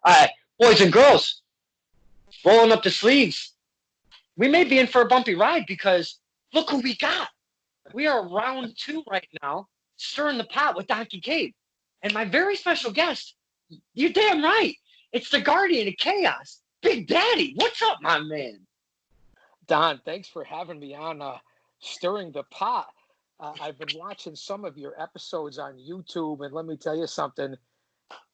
uh, boys and girls, rolling up the sleeves. We may be in for a bumpy ride because look who we got. We are round two right now, stirring the pot with Don Kincaid. And my very special guest, you're damn right. It's the guardian of chaos, Big Daddy. What's up, my man? Don, thanks for having me on Stirring the Pot. I've been watching some of your episodes on YouTube, and let me tell you something,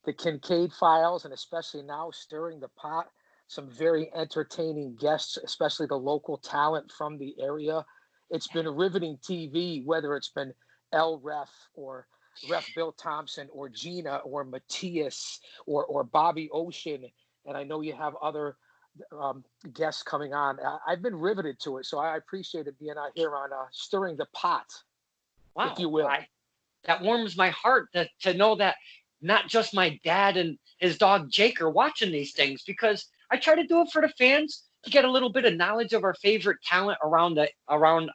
the Kincaid Files, and especially now Stirring the Pot, some very entertaining guests, especially the local talent from the area. It's been riveting TV, whether it's been El Ref or Ref Bill Thompson or Gina or Matthias or Bobby Ocean. And I know you have other guests coming on. I've been riveted to it, so I appreciate it being out here on Stirring the Pot, if Wow, you will. that warms my heart to know that not just my dad and his dog Jake are watching these things, because I try to do it for the fans to get a little bit of knowledge of our favorite talent around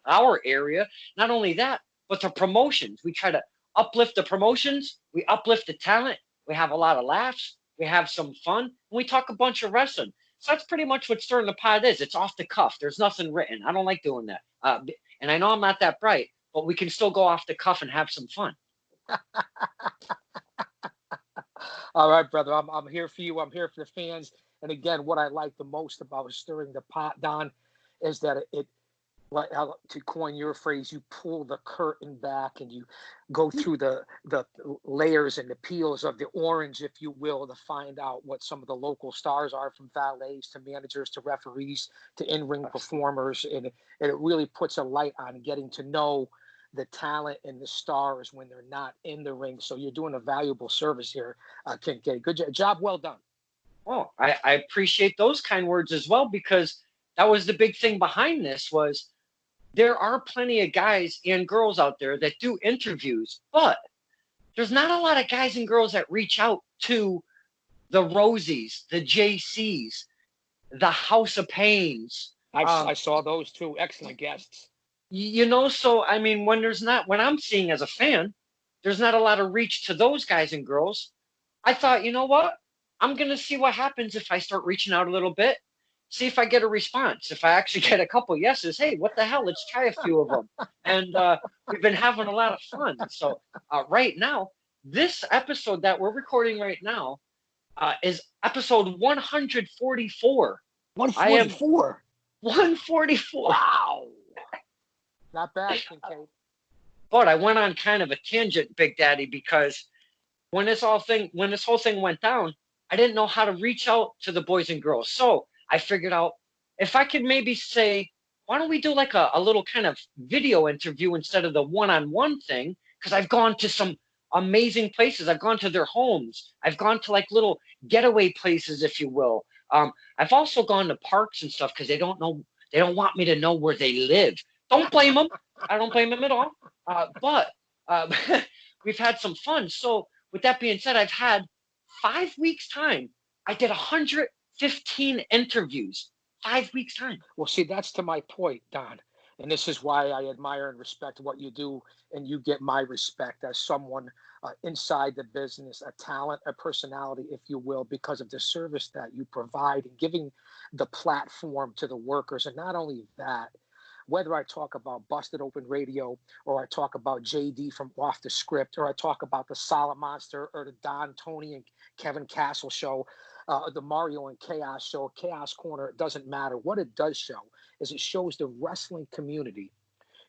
our area. Not only that, but the promotions. We try to uplift the promotions, we uplift the talent, we have a lot of laughs, we have some fun, and we talk a bunch of wrestling. So that's pretty much what Stirring the Pot is. It's off the cuff. There's nothing written. I don't like doing that. And I know I'm not that bright, but we can still go off the cuff and have some fun. All right, brother. I'm here for you. I'm here for the fans. And again, what I like the most about Stirring the Pot, Don, is that it like to coin your phrase, you pull the curtain back and you go through the layers and the peels of the orange, if you will, to find out what some of the local stars are, from valets to managers to referees to in-ring performers, and it really puts a light on getting to know the talent and the stars when they're not in the ring. So you're doing a valuable service here, Kincaid. Good job, well done. Well, I appreciate those kind words as well, because that was the big thing behind this. Was there are plenty of guys and girls out there that do interviews, but there's not a lot of guys and girls that reach out to the Rosies, the JCs, the House of Pains. I saw those two excellent guests. So I mean, when I'm seeing as a fan, there's not a lot of reach to those guys and girls. I thought, you know what? I'm going to see what happens if I start reaching out a little bit, see if I get a response. If I actually get a couple yeses, hey, what the hell? Let's try a few of them. And we've been having a lot of fun. So right now, this episode that we're recording right now is episode 144. 144. 144. Wow. Not bad, Kincaid. But I went on kind of a tangent, Big Daddy, because when this whole thing went down, I didn't know how to reach out to the boys and girls. So I figured out if I could maybe say, why don't we do like a little kind of video interview instead of the one-on-one thing? Because I've gone to some amazing places. I've gone to their homes. I've gone to like little getaway places, if you will. I've also gone to parks and stuff because they don't want me to know where they live. Don't blame them. I don't blame them at all. But we've had some fun. So with that being said, I've had 5 weeks time. I did 115 interviews, 5 weeks time. Well, see, that's to my point, Don. And this is why I admire and respect what you do. And you get my respect as someone inside the business, a talent, a personality, if you will, because of the service that you provide and giving the platform to the workers. And not only that, whether I talk about Busted Open Radio, or I talk about JD from Off the Script, or I talk about the Solid Monster, or the Don, Tony, and Kevin Castle show, the Mario and Chaos show, Chaos Corner, it doesn't matter. What it does show is it shows the wrestling community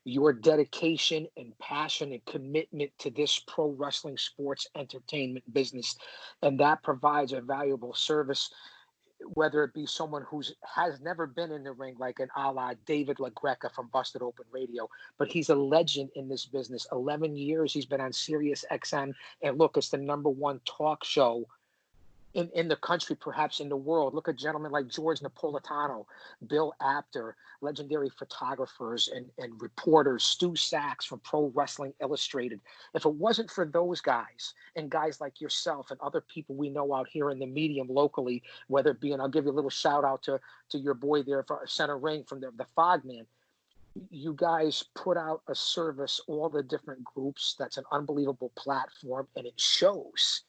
your dedication and passion and commitment to this pro wrestling sports entertainment business. And that provides a valuable service, whether it be someone who's has never been in the ring, like an a la David LaGreca from Busted Open Radio, but he's a legend in this business. 11 years he's been on Sirius XM, and look, it's the #1 talk show in the country, perhaps in the world. Look at gentlemen like George Napolitano, Bill Apter, legendary photographers and reporters, Stu Sachs from Pro Wrestling Illustrated. If it wasn't for those guys and guys like yourself and other people we know out here in the medium locally, whether it be, and I'll give you a little shout out to your boy there for Center Ring from the Fog Man, you guys put out a service, all the different groups. That's an unbelievable platform, and it shows.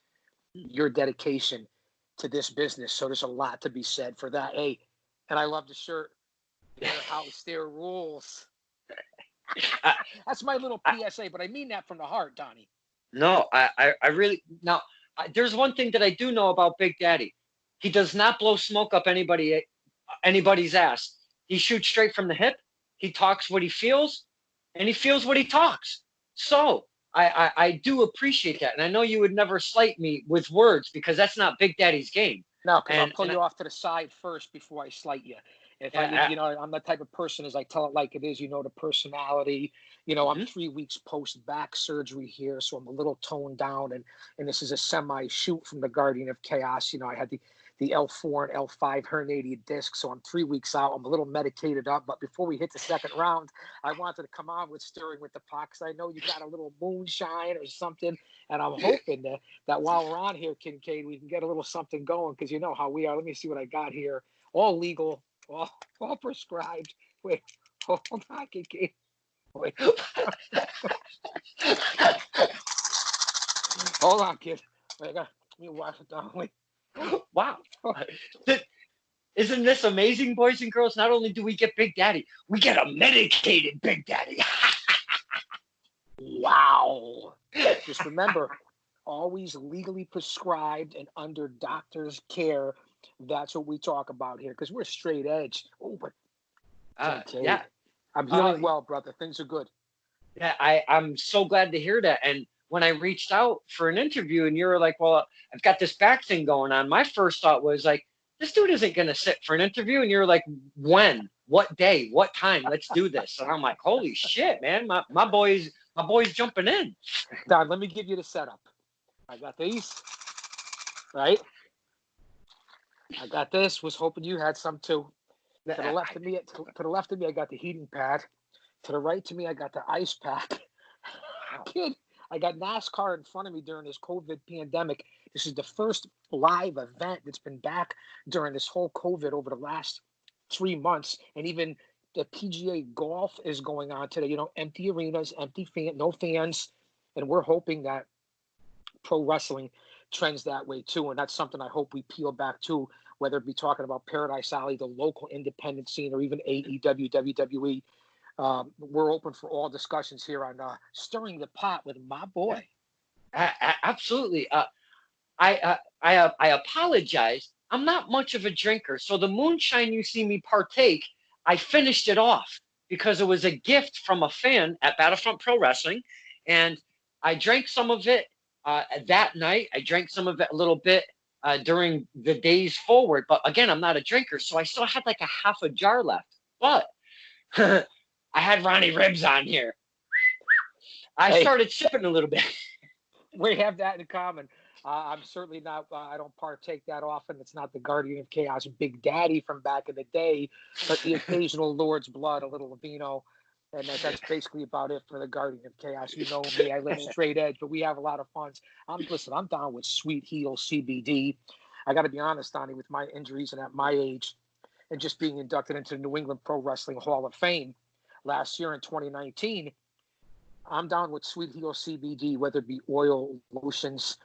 your dedication to this business. So there's a lot to be said for that. Hey, and I love the shirt. Their house, their rules. I, That's my little I, PSA, but I mean that from the heart, Donnie. no, I really now. There's one thing that I do know about Big Daddy. He does not blow smoke up anybody's ass. He shoots straight from the hip. He talks what he feels, and he feels what he talks. So I do appreciate that, and I know you would never slight me with words because that's not Big Daddy's game. No, because I'll And pull you off to the side first before I slight you. If I, I'm the type of person as I tell it like it is. The personality. I'm mhm. 3 weeks post back surgery here, so I'm a little toned down, and this is a semi shoot from the Guardian of Chaos. I had the L4 and L5 herniated disc, so I'm 3 weeks out. I'm a little medicated up, but before we hit the second round, I wanted to come on with Stirring with the Pot because I know you got a little moonshine or something, and I'm hoping that while we're on here, Kincaid, we can get a little something going because you know how we are. Let me see what I got here. All legal, all prescribed. Wait, hold on, Kincaid. Wait. Hold on, kid. Wait, let me wash it down. Wait. Wow. Isn't this amazing, boys and girls? Not only do we get Big Daddy, we get a medicated Big Daddy. Wow. Just remember, always legally prescribed and under doctor's care. That's what we talk about here because we're straight edge. Oh, but Yeah. I'm healing well, brother. Things are good. Yeah, I'm so glad to hear that. And when I reached out for an interview and you were like, well, I've got this back thing going on, my first thought was like, this dude isn't going to sit for an interview. And you're like, when, what day, what time, let's do this. And I'm like, holy shit, man, my boy's jumping in. Don, let me give you the setup. I got these, right? I got this, was hoping you had some too. To the left of me, I got the heating pad. To the right to me, I got the ice pack. Kid, I got NASCAR in front of me during this COVID pandemic. This is the first live event that's been back during this whole COVID over the last 3 months. And even the PGA golf is going on today. Empty arenas, no fans. And we're hoping that pro wrestling trends that way too. And that's something I hope we peel back to, whether it be talking about Paradise Alley, the local independent scene, or even AEW, WWE. We're open for all discussions here on Stirring the Pot with my boy. Absolutely. I apologize. I'm not much of a drinker, so the moonshine you see me partake, I finished it off because it was a gift from a fan at Battlefront Pro Wrestling, and I drank some of it that night. I drank some of it a little bit during the days forward, but again, I'm not a drinker, so I still had like a half a jar left. But I had Ronnie Ribs on here. I started sipping a little bit. We have that in common. I'm certainly not, I don't partake that often. It's not the Guardian of Chaos Big Daddy from back in the day, but the occasional Lord's Blood, a little vino. And that's basically about it for the Guardian of Chaos. You know me, I live straight edge, but we have a lot of fun. I'm down with Sweet Heel CBD. I got to be honest, Donnie, with my injuries and at my age, and just being inducted into the New England Pro Wrestling Hall of Fame last year in 2019, I'm down with Sweet Heel CBD, whether it be oil, lotions,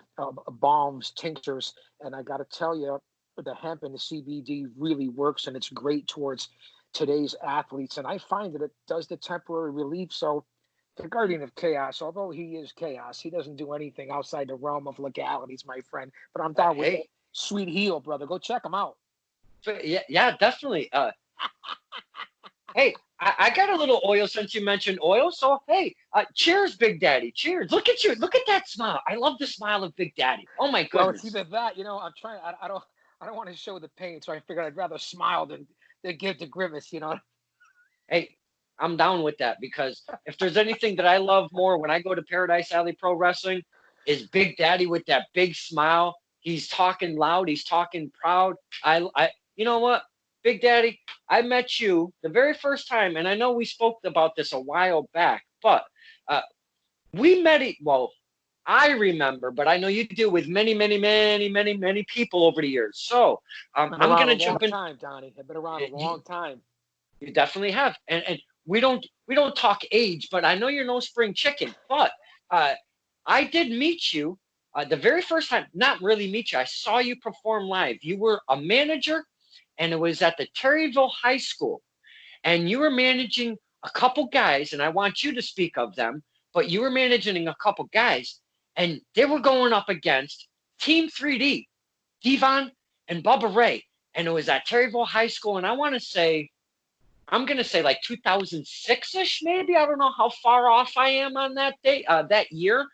balms, tinctures. And I got to tell you, the hemp and the CBD really works, and it's great towards today's athletes. And I find that it does the temporary relief. So the Guardian of Chaos, although he is chaos, he doesn't do anything outside the realm of legalities, my friend. But I'm down with Sweet Heel, brother. Go check him out. Yeah, definitely. Hey, I got a little oil since you mentioned oil. So, hey, cheers, Big Daddy. Cheers. Look at you. Look at that smile. I love the smile of Big Daddy. Oh, my goodness. Well, it's either that, I'm trying, I don't want to show the pain. So I figured I'd rather smile than give the grimace, Hey, I'm down with that because if there's anything that I love more when I go to Paradise Alley Pro Wrestling is Big Daddy with that big smile. He's talking loud. He's talking proud. You know what? Big Daddy, I met you the very first time, and I know we spoke about this a while back, but we met. Well, I remember, but I know you deal with many, many, many, many, many people over the years. So I'm going to jump in. Time, Donnie. I've been around a long time. You definitely have, and we don't talk age, but I know you're no spring chicken. But I did meet you the very first time, not really meet you, I saw you perform live. You were a manager, and it was at the Terryville High School, and you were managing a couple guys, and I want you to speak of them, but you were managing a couple guys, and they were going up against Team 3D, Devon and Bubba Ray, and it was at Terryville High School, and I'm going to say like 2006-ish, maybe. I don't know how far off I am on that day, that year.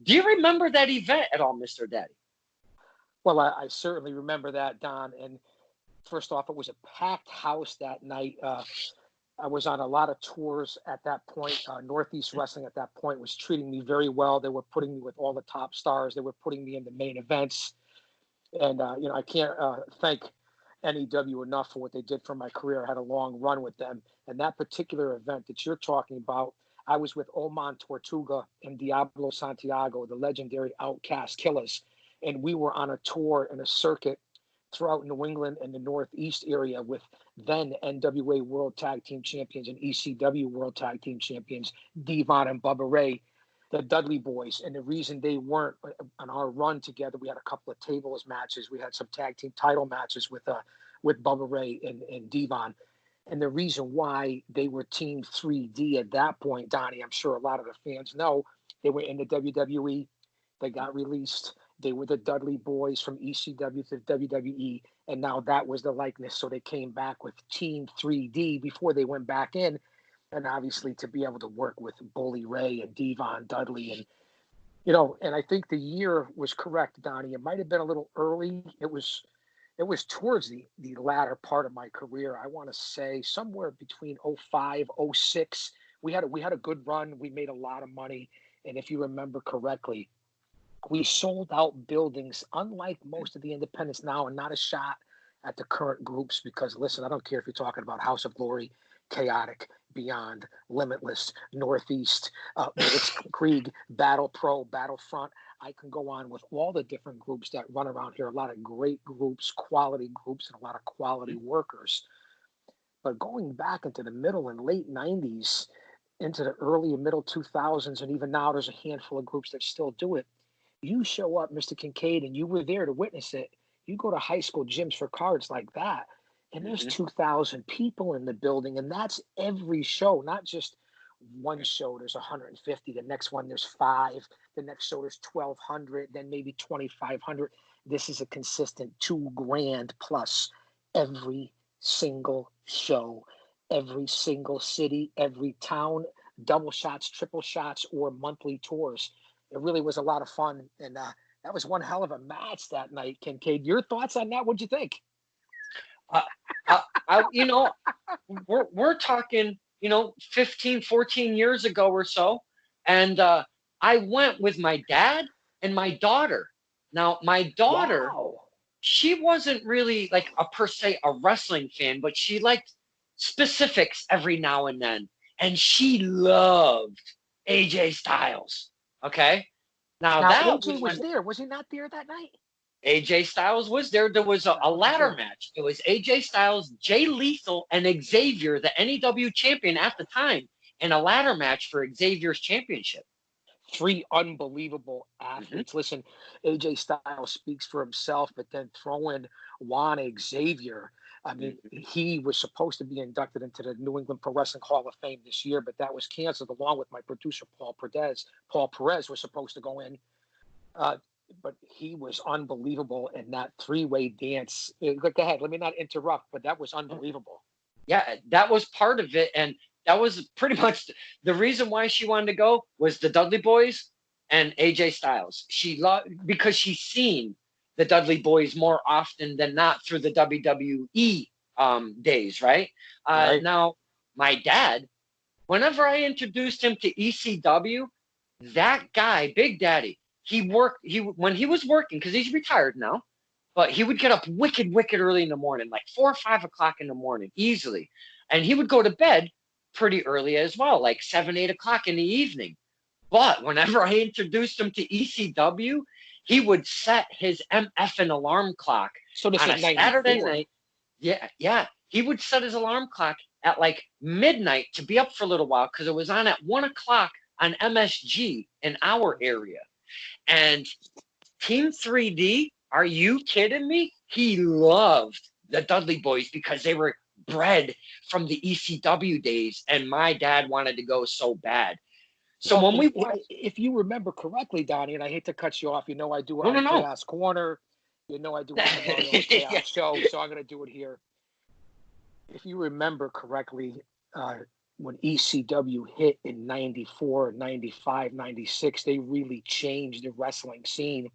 Do you remember that event at all, Mr. Daddy? Well, I certainly remember that, Don. And first off, it was a packed house that night. I was on a lot of tours at that point. Northeast Wrestling at that point was treating me very well. They were putting me with all the top stars. They were putting me in the main events. And, I can't thank NEW enough for what they did for my career. I had a long run with them. And that particular event that you're talking about, I was with Oman Tortuga and Diablo Santiago, the legendary Outcast Killers. And we were on a tour and a circuit throughout New England and the Northeast area with then NWA World Tag Team Champions and ECW World Tag Team Champions, Devon and Bubba Ray, the Dudley Boys. And the reason they weren't on our run together, we had a couple of tables matches. We had some tag team title matches with Bubba Ray and Devon. And the reason why they were Team 3D at that point, Donnie, I'm sure a lot of the fans know, they were in the WWE. They got released. They were the Dudley Boys from ECW to WWE, and now that was the likeness. So they came back with Team 3D before they went back in, and obviously to be able to work with Bully Ray and Devon Dudley, and and I think the year was correct, Donnie. It might have been a little early. It was towards the latter part of my career. I want to say somewhere between 05, 06. We had a good run. We made a lot of money, and if you remember correctly, we sold out buildings, unlike most of the independents now, and not a shot at the current groups because, listen, I don't care if you're talking about House of Glory, Chaotic, Beyond, Limitless, Northeast, Krieg, Battle Pro, Battlefront. I can go on with all the different groups that run around here, a lot of great groups, quality groups, and a lot of quality workers. But going back into the middle and late 90s, into the early and middle 2000s, and even now there's a handful of groups that still do it. You show up, Mr. Kincaid, and you were there to witness it. You go to high school gyms for cards like that, and there's 2,000 people in the building, and that's every show, not just one show. There's 150. The next one, there's 5. The next show, there's 1,200. Then maybe 2,500. This is a consistent $2,000 plus every single show, every single city, every town, double shots, triple shots, or monthly tours. It really was a lot of fun, and that was one hell of a match that night, Kincaid. Your thoughts on that? What'd you think? We're talking, 15, 14 years ago or so, and I went with my dad and my daughter. Now, my daughter, Wow. She wasn't really like per se a wrestling fan, but she liked specifics every now and then, and she loved AJ Styles. Okay. Now that AJ was there. Was he not there that night? AJ Styles was there. There was a ladder match. It was AJ Styles, Jay Lethal, and Xavier, the NEW champion at the time, in a ladder match for Xavier's championship. 3 unbelievable athletes. Listen, AJ Styles speaks for himself, but then throw in Juan Xavier. I mean, he was supposed to be inducted into the New England Pro Wrestling Hall of Fame this year, but that was canceled along with my producer, Paul Perez. Paul Perez was supposed to go in, but he was unbelievable in that 3-way dance. Go ahead. Let me not interrupt, but that was unbelievable. Yeah, that was part of it. And that was pretty much the reason why she wanted to go was the Dudley Boys and AJ Styles. She loved because she's seen the Dudley Boys more often than not through the WWE days, right? Right. Now, my dad, whenever I introduced him to ECW, that guy, Big Daddy, when he was working, because he's retired now, but he would get up wicked early in the morning, like 4 or 5 o'clock in the morning, easily. And he would go to bed pretty early as well, like 7, 8 o'clock in the evening. But whenever I introduced him to ECW, he would set his MFing alarm clock So this on a is 94. Saturday night. Yeah. He would set his alarm clock at like midnight to be up for a little while because it was on at 1 o'clock on MSG in our area. And Team 3D, are you kidding me? He loved the Dudley Boys because they were bred from the ECW days, and my dad wanted to go so bad. So Well, when we watched, if you remember correctly, Donnie, and I hate to cut you off, I do it no, on no, no. Chaos Corner. I do it tomorrow on Yeah. Chaos Show, so I'm going to do it here. If you remember correctly, when ECW hit in 94, 95, 96, they really changed the wrestling scene.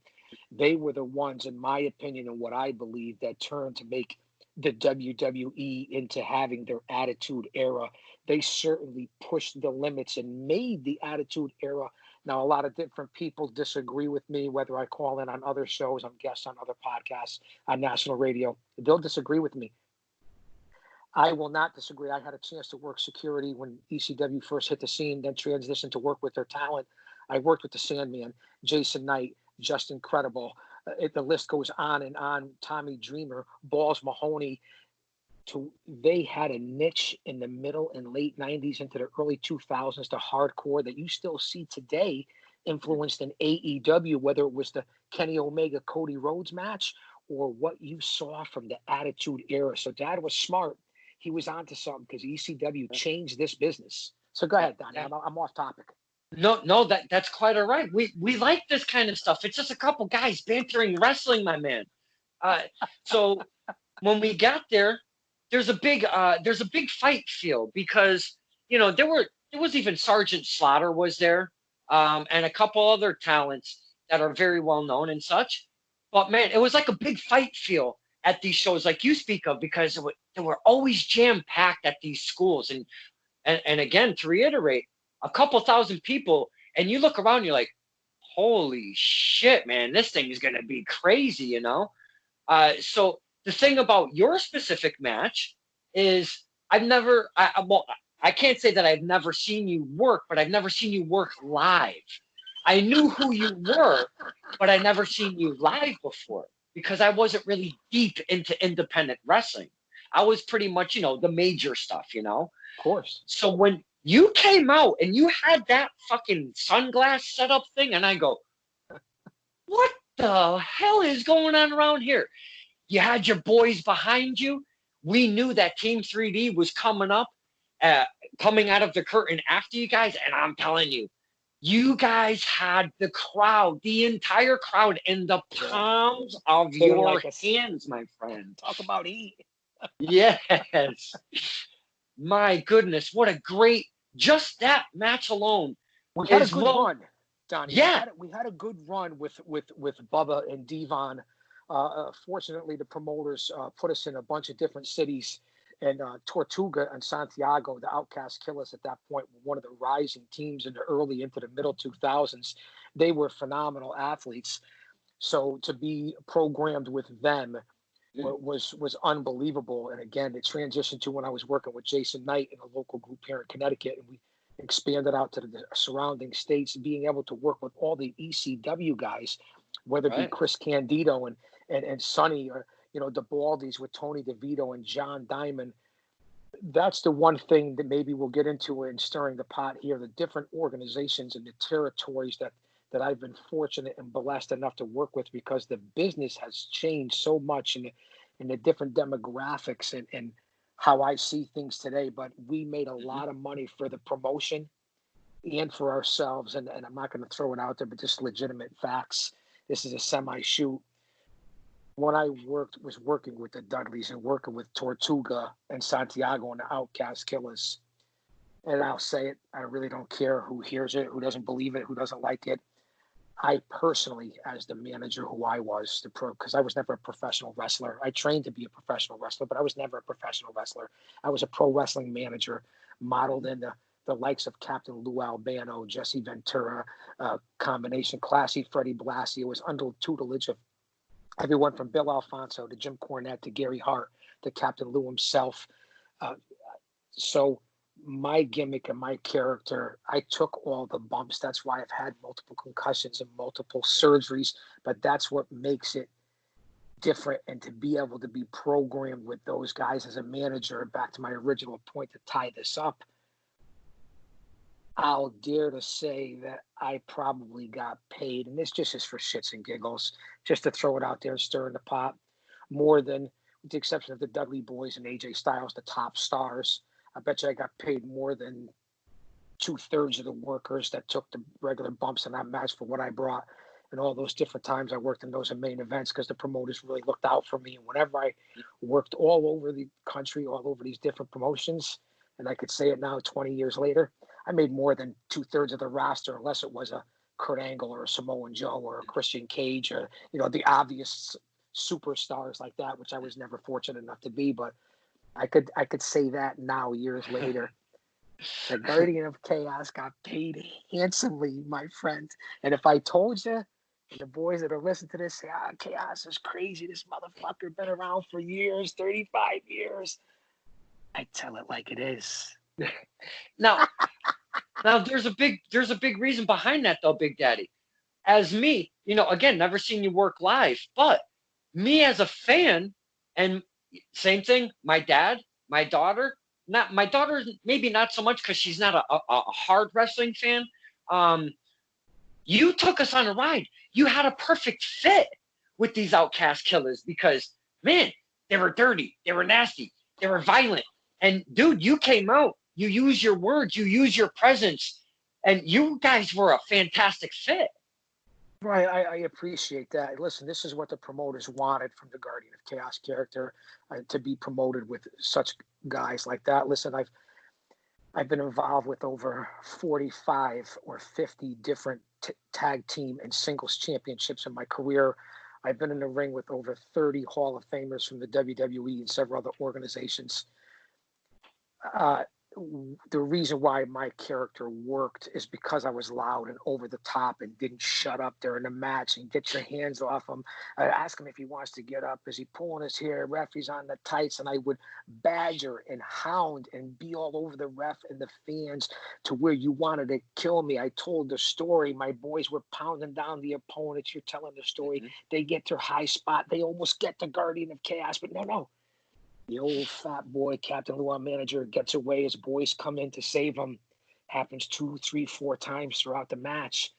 They were the ones, in my opinion, and what I believe, that turned to make the WWE into having their Attitude Era. They certainly pushed the limits and made the Attitude Era. Now, a lot of different people disagree with me, whether I call in on other shows, I'm guests on other podcasts, on national radio. They'll disagree with me. I will not disagree. I had a chance to work security when ECW first hit the scene, then transitioned to work with their talent. I worked with the Sandman, Jason Knight, just incredible. The list goes on and on. Tommy Dreamer, Balls Mahoney. They had a niche in the middle and late 90s into the early 2000s to hardcore that you still see today, influenced in AEW, whether it was the Kenny Omega Cody Rhodes match or what you saw from the Attitude Era. So Dad was smart. He was onto something because ECW changed this business. So go ahead, Donnie. I'm off topic. No, that's quite all right. We like this kind of stuff. It's just a couple guys bantering wrestling, my man. So when we got there, there's a big fight field because there was even Sergeant Slaughter was there, and a couple other talents that are very well known and such. But man, it was like a big fight field at these shows like you speak of because they were always jam packed at these schools and again to reiterate, a couple thousand people, and you look around, you're like, holy shit, man, this thing is gonna be crazy, So the thing about your specific match is I can't say that I've never seen you work, but I've never seen you work live. I knew who you were, but I never seen you live before because I wasn't really deep into independent wrestling. I was pretty much, the major stuff, Of course. So when you came out and you had that fucking sunglass setup thing, and I go, what the hell is going on around here? You had your boys behind you. We knew that Team 3D was coming up, coming out of the curtain after you guys. And I'm telling you, you guys had the crowd, the entire crowd in the palms of your hands, my friend. Talk about heat. Yes. My goodness, what a great, just that match alone. We had a good run, Donnie. Yeah. We had a good run with Bubba and Devon. Fortunately, the promoters put us in a bunch of different cities, and Tortuga and Santiago, the Outcast Killers at that point, were one of the rising teams in the early into the middle 2000s. They were phenomenal athletes. So to be programmed with them was unbelievable. And again, it transitioned to when I was working with Jason Knight in a local group here in Connecticut, and we expanded out to the surrounding states, being able to work with all the ECW guys, whether it be Chris Candido and Sonny, or the Baldies with Tony DeVito and John Diamond. That's the one thing that maybe we'll get into in stirring the pot here, the different organizations and the territories that I've been fortunate and blessed enough to work with, because the business has changed so much in the different demographics and how I see things today. But we made a lot of money for the promotion and for ourselves. And I'm not going to throw it out there, but just legitimate facts. This is a semi-shoot. When I was working with the Dudleys and working with Tortuga and Santiago and the Outcast Killers, and I'll say it, I really don't care who hears it, who doesn't believe it, who doesn't like it. I personally, as the manager who I was, because I was never a professional wrestler. I trained to be a professional wrestler, but I was never a professional wrestler. I was a pro wrestling manager, modeled in the likes of Captain Lou Albano, Jesse Ventura, combination classy Freddie Blassie. It was under tutelage of everyone from Bill Alfonso to Jim Cornette to Gary Hart to Captain Lou himself. So my gimmick and my character, I took all the bumps. That's why I've had multiple concussions and multiple surgeries, but that's what makes it different. And to be able to be programmed with those guys as a manager, back to my original point to tie this up, I'll dare to say that I probably got paid, and this just is for shits and giggles, just to throw it out there and stir in the pot, more than, with the exception of the Dudley Boys and AJ Styles, the top stars. I bet you I got paid more than 2/3 of the workers that took the regular bumps in that match for what I brought. And all those different times I worked in those main events because the promoters really looked out for me. And whenever I worked all over the country, all over these different promotions, and I could say it now 20 years later, I made more than 2/3 of the roster, unless it was a Kurt Angle or a Samoan Joe or a Christian Cage or, the obvious superstars like that, which I was never fortunate enough to be. But I could say that now, years later. The Guardian of Chaos got paid handsomely, my friend. And if I told you, and the boys that are listening to this say, Chaos is crazy. This motherfucker been around for years, 35 years. I tell it like it is. Now, there's a big reason behind that though, Big Daddy. As me, again, never seen you work live, but me as a fan, and same thing, my dad, my daughter, not my daughter, maybe not so much because she's not a hard wrestling fan. You took us on a ride. You had a perfect fit with these Outcast Killers because, man, they were dirty, they were nasty, they were violent. And dude, you came out, you used your words, you used your presence, and you guys were a fantastic fit. Right, I appreciate that. Listen, this is what the promoters wanted from the Guardian of Chaos character, to be promoted with such guys like that. Listen, I've been involved with over 45 or 50 different tag team and singles championships in my career. I've been in the ring with over 30 Hall of Famers from the WWE and several other organizations. The reason why my character worked is because I was loud and over the top and didn't shut up during the match and get your hands off him. I ask him if he wants to get up. Is he pulling his hair? Ref, he's on the tights. And I would badger and hound and be all over the ref and the fans to where you wanted to kill me. I told the story. My boys were pounding down the opponents. You're telling the story. Mm-hmm. They get their high spot. They almost get the Guardian of Chaos, but no. The old fat boy, Captain Luau manager, gets away. His boys come in to save him. Happens 2, 3, 4 times throughout the match.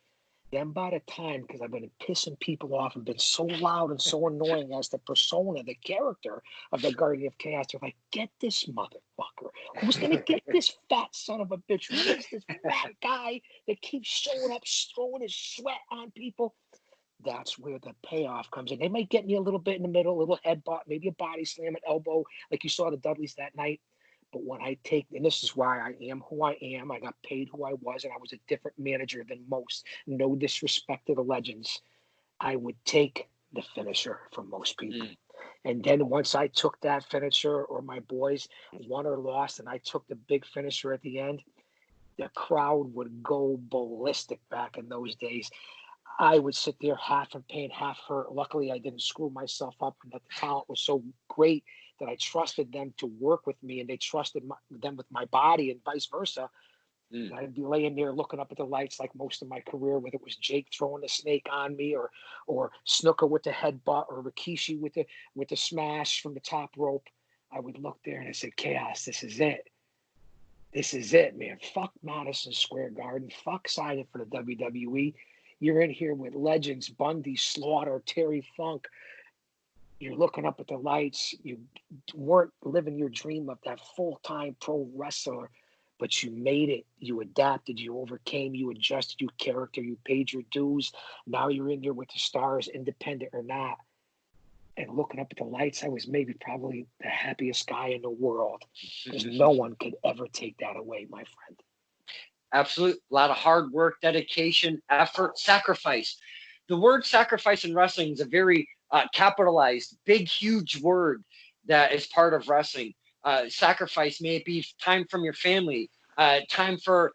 Then by the time, because I've been pissing people off and been so loud and so annoying as the persona, the character of the Guardian of Chaos, they're like, get this motherfucker. Who's going to get this fat son of a bitch? Who is this fat guy that keeps showing up, throwing his sweat on people? That's where the payoff comes in. They might get me a little bit in the middle, a little headbutt, maybe a body slam, an elbow, like you saw the Dudleys that night. But when I take, and this is why I am who I am, I got paid who I was, and I was a different manager than most. No disrespect to the legends. I would take the finisher from most people. And then once I took that finisher, or my boys won or lost, and I took the big finisher at the end, the crowd would go ballistic back in those days. I would sit there half in pain, half hurt. Luckily, I didn't screw myself up, and that the talent was so great that I trusted them to work with me, and they trusted them with my body, and vice versa. I'd be laying there looking up at the lights like most of my career, whether it was Jake throwing the snake on me, or Snooker with the headbutt, or Rikishi with the smash from the top rope. I would look there and I said, Chaos, this is it. This is it, man. Fuck Madison Square Garden. Fuck signing for the WWE. You're in here with legends, Bundy, Slaughter, Terry Funk. You're looking up at the lights. You weren't living your dream of that full-time pro wrestler, but you made it. You adapted. You overcame. You adjusted your character. You paid your dues. Now you're in there with the stars, independent or not. And looking up at the lights, I was probably the happiest guy in the world, because no one could ever take that away, my friend. Absolute. A lot of hard work, dedication, effort, sacrifice. The word sacrifice in wrestling is a very capitalized, big, huge word that is part of wrestling. Sacrifice may be time from your family, time for,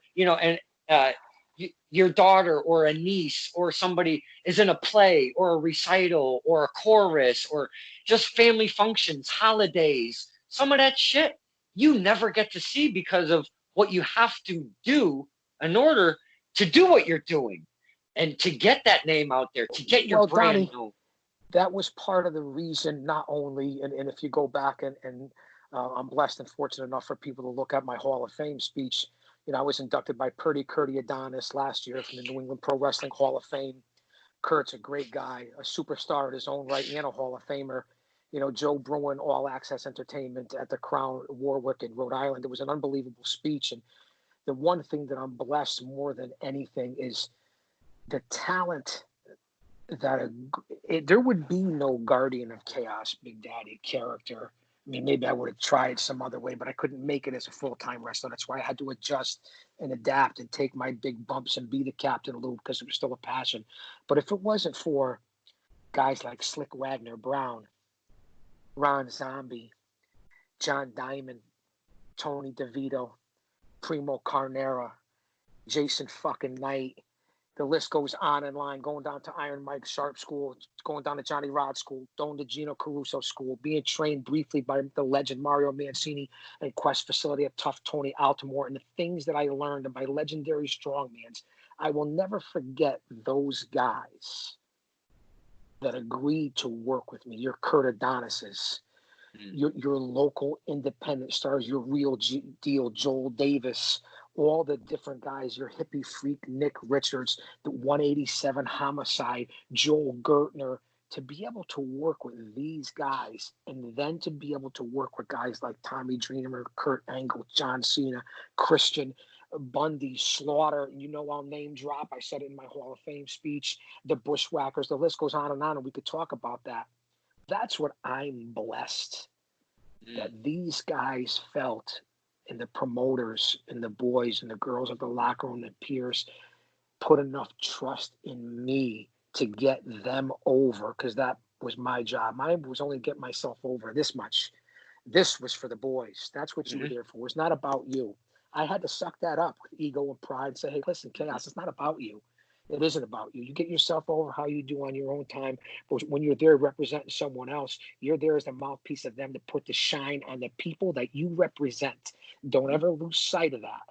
your daughter or a niece or somebody is in a play or a recital or a chorus or just family functions, holidays. Some of that shit you never get to see because of what you have to do in order to do what you're doing and to get that name out there, to get your brand known. That was part of the reason, not only, and if you go back and I'm blessed and fortunate enough for people to look at my Hall of Fame speech, I was inducted by Curdy Adonis last year from the New England Pro Wrestling Hall of Fame. Kurt's a great guy, a superstar in his own right, and a Hall of Famer. Joe Bruin, All Access Entertainment at the Crown Warwick in Rhode Island. It was an unbelievable speech. And the one thing that I'm blessed more than anything is the talent that there would be no Guardian of Chaos, Big Daddy character. I mean, maybe I would have tried some other way, but I couldn't make it as a full-time wrestler. That's why I had to adjust and adapt and take my big bumps and be the Captain Lou because it was still a passion. But if it wasn't for guys like Slick Wagner Brown, Ron Zombie, John Diamond, Tony DeVito, Primo Carnera, Jason fucking Knight, the list goes on and line, going down to Iron Mike Sharp School, going down to Johnny Rod School, going to Gino Caruso School, being trained briefly by the legend Mario Mancini and Quest facility at Tough Tony Altamore, and the things that I learned and my legendary strongmans. I will never forget those guys that agreed to work with me. Your Kurt Adonises, your local independent stars, your Real Deal Joel Davis, all the different guys, your hippie freak Nick Richards, the 187 Homicide, Joel Gertner, to be able to work with these guys and then to be able to work with guys like Tommy Dreamer, Kurt Angle, John Cena, Christian, Bundy, Slaughter, I'll name drop. I said it in my Hall of Fame speech, the Bushwhackers, the list goes on, and we could talk about that. That's what I'm blessed that these guys felt, and the promoters and the boys and the girls at the locker room, the peers, put enough trust in me to get them over, because that was my job. Mine was only get myself over this much. This was for the boys. That's what you were there for. It's not about you. I had to suck that up with ego and pride and say, hey, listen, Chaos, it's not about you. It isn't about you. You get yourself over how you do on your own time. But when you're there representing someone else, you're there as a mouthpiece of them to put the shine on the people that you represent. Don't ever lose sight of that.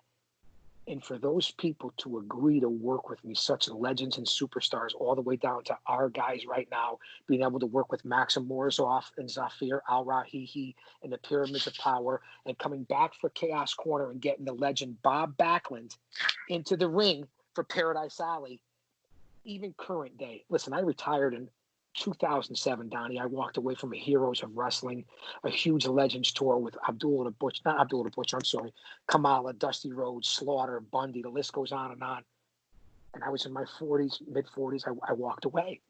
And for those people to agree to work with me, such legends and superstars, all the way down to our guys right now, being able to work with Maxim Morozov and Zafir Al-Rahihi and the Pyramids of Power, and coming back for Chaos Corner and getting the legend Bob Backlund into the ring for Paradise Alley, even current day. Listen, I retired in 2007, Donnie. I walked away from a Heroes of Wrestling, a huge Legends tour with Kamala, Dusty Rhodes, Slaughter, Bundy, the list goes on. And I was in my 40s, mid-40s. I walked away.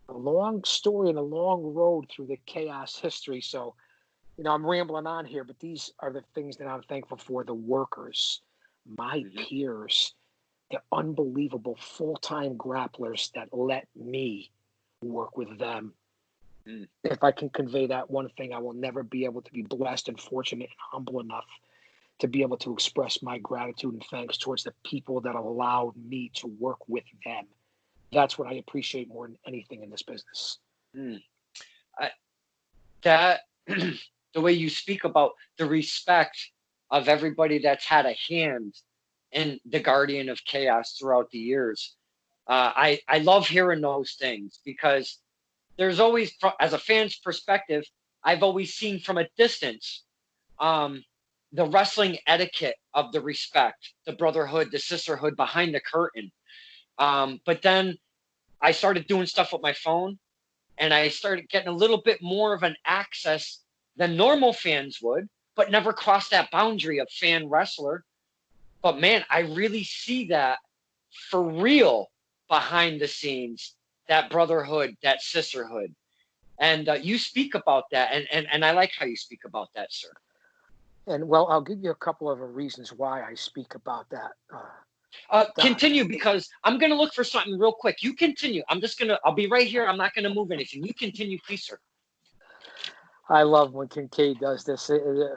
A long story and a long road through the Chaos history. So, I'm rambling on here, but these are the things that I'm thankful for. The workers, my peers, the unbelievable full-time grapplers that let me work with them. If I can convey that one thing, I will never be able to be blessed and fortunate and humble enough to be able to express my gratitude and thanks towards the people that allowed me to work with them. That's what I appreciate more than anything in this business. The way you speak about the respect of everybody that's had a hand in the Guardian of Chaos throughout the years. I love hearing those things, because there's always, as a fan's perspective, I've always seen from a distance the wrestling etiquette of the respect, the brotherhood, the sisterhood behind the curtain. But then I started doing stuff with my phone, and I started getting a little bit more of an access than normal fans would, but never crossed that boundary of fan wrestler. But man, I really see that for real behind the scenes, that brotherhood, that sisterhood. And you speak about that, and I like how you speak about that, sir. And well, I'll give you a couple of reasons why I speak about that. Continue, because I'm going to look for something real quick. You continue. I'll be right here. I'm not going to move anything. You continue, please, sir. I love when Kincaid does this.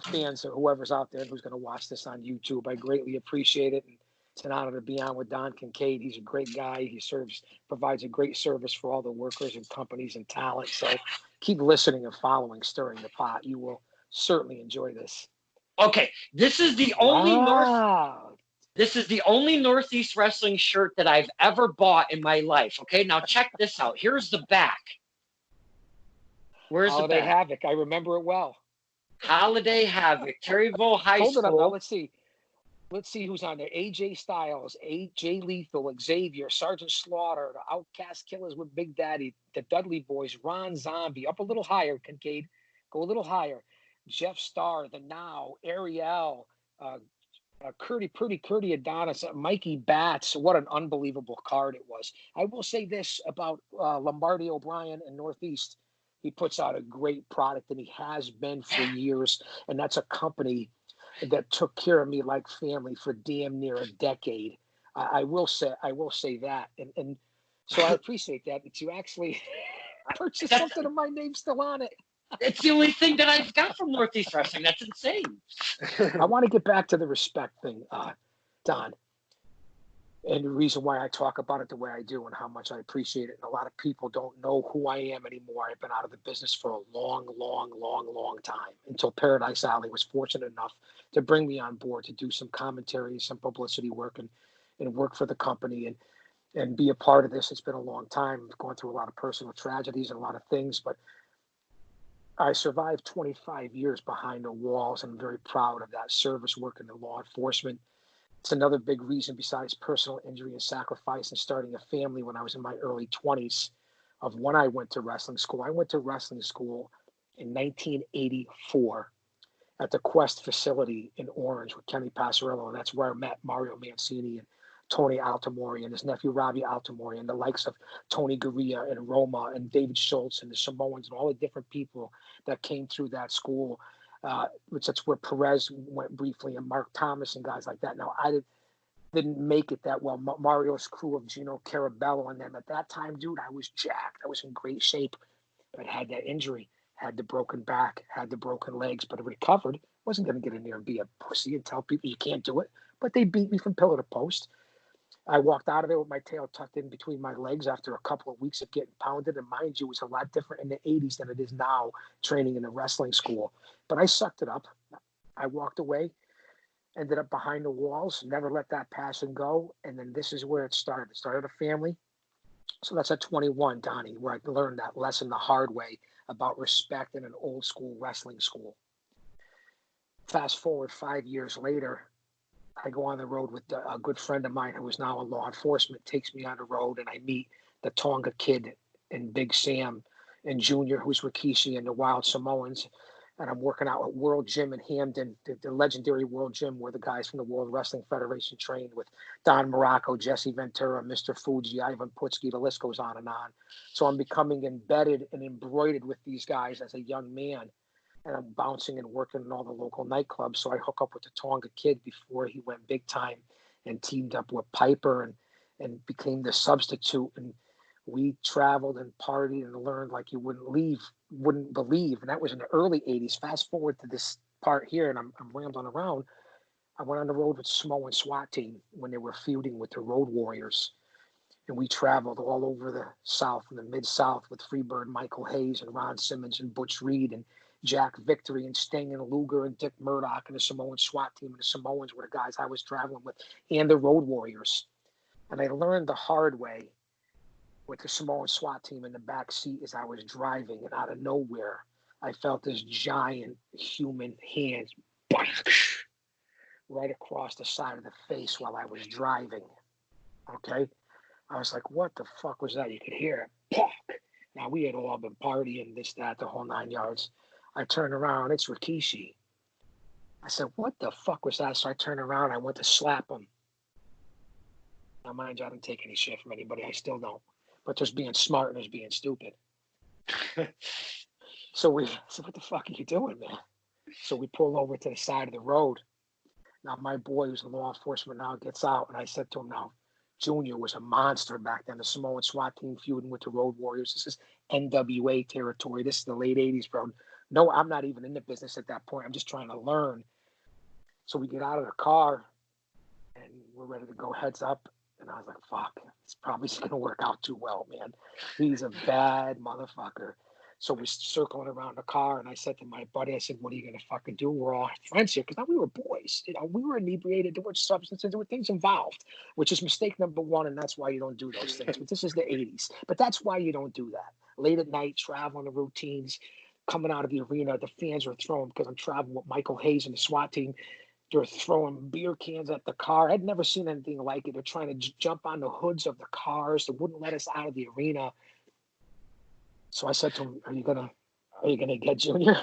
Fans or whoever's out there who's going to watch this on YouTube, I greatly appreciate it. And it's an honor to be on with Don Kincaid. He's a great guy. He provides a great service for all the workers and companies and talent. So keep listening and following Stirring the Pot. You will certainly enjoy this. Okay, this is the only Northeast Wrestling shirt that I've ever bought in my life. Okay, now check this out. Here's the back. Where's Holiday the back? Havoc. I remember it well. Holiday Havoc, Terryville High Hold it up now. School. Let's see. let's see who's on there. AJ Styles, AJ Lethal, Xavier, Sergeant Slaughter, the Outcast Killers with Big Daddy, the Dudley Boys, Ron Zombie, up a little higher, Kincaid, go a little higher. Jeff Starr, the Now, Ariel, uh, Curdy Adonis, Mikey Bats. What an unbelievable card it was. I will say this about Lombardi O'Brien and Northeast. He puts out a great product, and he has been for years. And that's a company that took care of me like family for damn near a decade. I will say that, and so I appreciate that you actually purchased That's something and my name's still on it. it's the only thing that I've got from Northeast Wrestling. That's insane. I want to get back to the respect thing, Don, and the reason why I talk about it the way I do and how much I appreciate it. And a lot of people don't know who I am anymore. I've been out of the business for a long time, until Paradise Alley was fortunate enough to bring me on board to do some commentary, some publicity work, and work for the company and be a part of this. It's been a long time, going through a lot of personal tragedies and a lot of things, but I survived 25 years behind the walls, and I'm very proud of that service work in the law enforcement. It's another big reason, besides personal injury and sacrifice and starting a family when I was in my early 20s, of when I went to wrestling school. I went to wrestling school in 1984 at the Quest facility in Orange with Kenny Passarello, and that's where I met Mario Mancini and Tony Altamori and his nephew Robbie Altamori and the likes of Tony Gurria and Roma and David Schultz and the Samoans and all the different people that came through that school, which that's where Perez went briefly and Mark Thomas and guys like that. Now, didn't make it that well. Mario's crew of Gino Carabello and them at that time, dude, I was jacked. I was in great shape, but had that injury, had the broken back, had the broken legs, but I recovered. Wasn't going to get in there and be a pussy and tell people you can't do it, but they beat me from pillar to post. I walked out of there with my tail tucked in between my legs after a couple of weeks of getting pounded. And mind you, it was a lot different in the 80s than it is now, training in a wrestling school. But I sucked it up. I walked away, ended up behind the walls, never let that passion go. And then this is where it started. It started a family. So that's at 21, Donnie, where I learned that lesson the hard way about respect in an old school wrestling school. Fast forward 5 years later, I go on the road with a good friend of mine who is now in law enforcement, takes me on the road, and I meet the Tonga Kid and Big Sam and Junior, who's Rikishi, and the Wild Samoans. And I'm working out at World Gym in Hamden, the legendary World Gym where the guys from the World Wrestling Federation trained, with Don Morocco, Jesse Ventura, Mr. Fuji, Ivan Putski, the list goes on and on. So I'm becoming embedded and embroidered with these guys as a young man. And I'm bouncing and working in all the local nightclubs. So I hook up with the Tonga Kid before he went big time, and teamed up with Piper and became the substitute. And we traveled and partied and learned like you wouldn't believe. And that was in the early 80s. Fast forward to this part here, and I'm rambling around. I went on the road with Samoan SWAT team when they were feuding with the Road Warriors. And we traveled all over the South and the Mid-South with Freebird Michael Hayes and Ron Simmons and Butch Reed and Jack Victory and Sting and Luger and Dick Murdoch and the Samoan SWAT team. And the Samoans were the guys I was traveling with, and the Road Warriors. And I learned the hard way with the Samoan SWAT team in the back seat as I was driving, and out of nowhere, I felt this giant human hand right across the side of the face while I was driving. Okay? I was like, what the fuck was that? You could hear it. Now, we had all been partying, this, that, the whole 9 yards. I turned around, it's Rikishi. I said, what the fuck was that? So I turned around, I went to slap him. Now, mind you, I didn't take any shit from anybody. I still don't. But there's being smart and there's being stupid. So I said, what the fuck are you doing, man? So we pull over to the side of the road. Now, my boy, who's in law enforcement now, gets out, and I said to him, now, Junior was a monster back then. The Samoan SWAT team feuding with the Road Warriors. This is NWA territory. This is the late 80s, bro. No, I'm not even in the business at that point. I'm just trying to learn. So we get out of the car, and we're ready to go heads up. And I was like, fuck, it's probably going to work out too well, man. He's a bad motherfucker. So we're circling around the car, and I said to my buddy, I said, what are you going to fucking do? We're all friends here. Because now we were boys. You know, we were inebriated. There were substances. There were things involved, which is mistake number one, and that's why you don't do those things. But this is the 80s. But that's why you don't do that. Late at night, traveling the routines, coming out of the arena, the fans are throwing, because I'm traveling with Michael Hayes and the SWAT team, They're throwing beer cans at the car. I'd never seen anything like it. They're trying to jump on the hoods of the cars. They wouldn't let us out of the arena. So I said to him, are you gonna get Junior?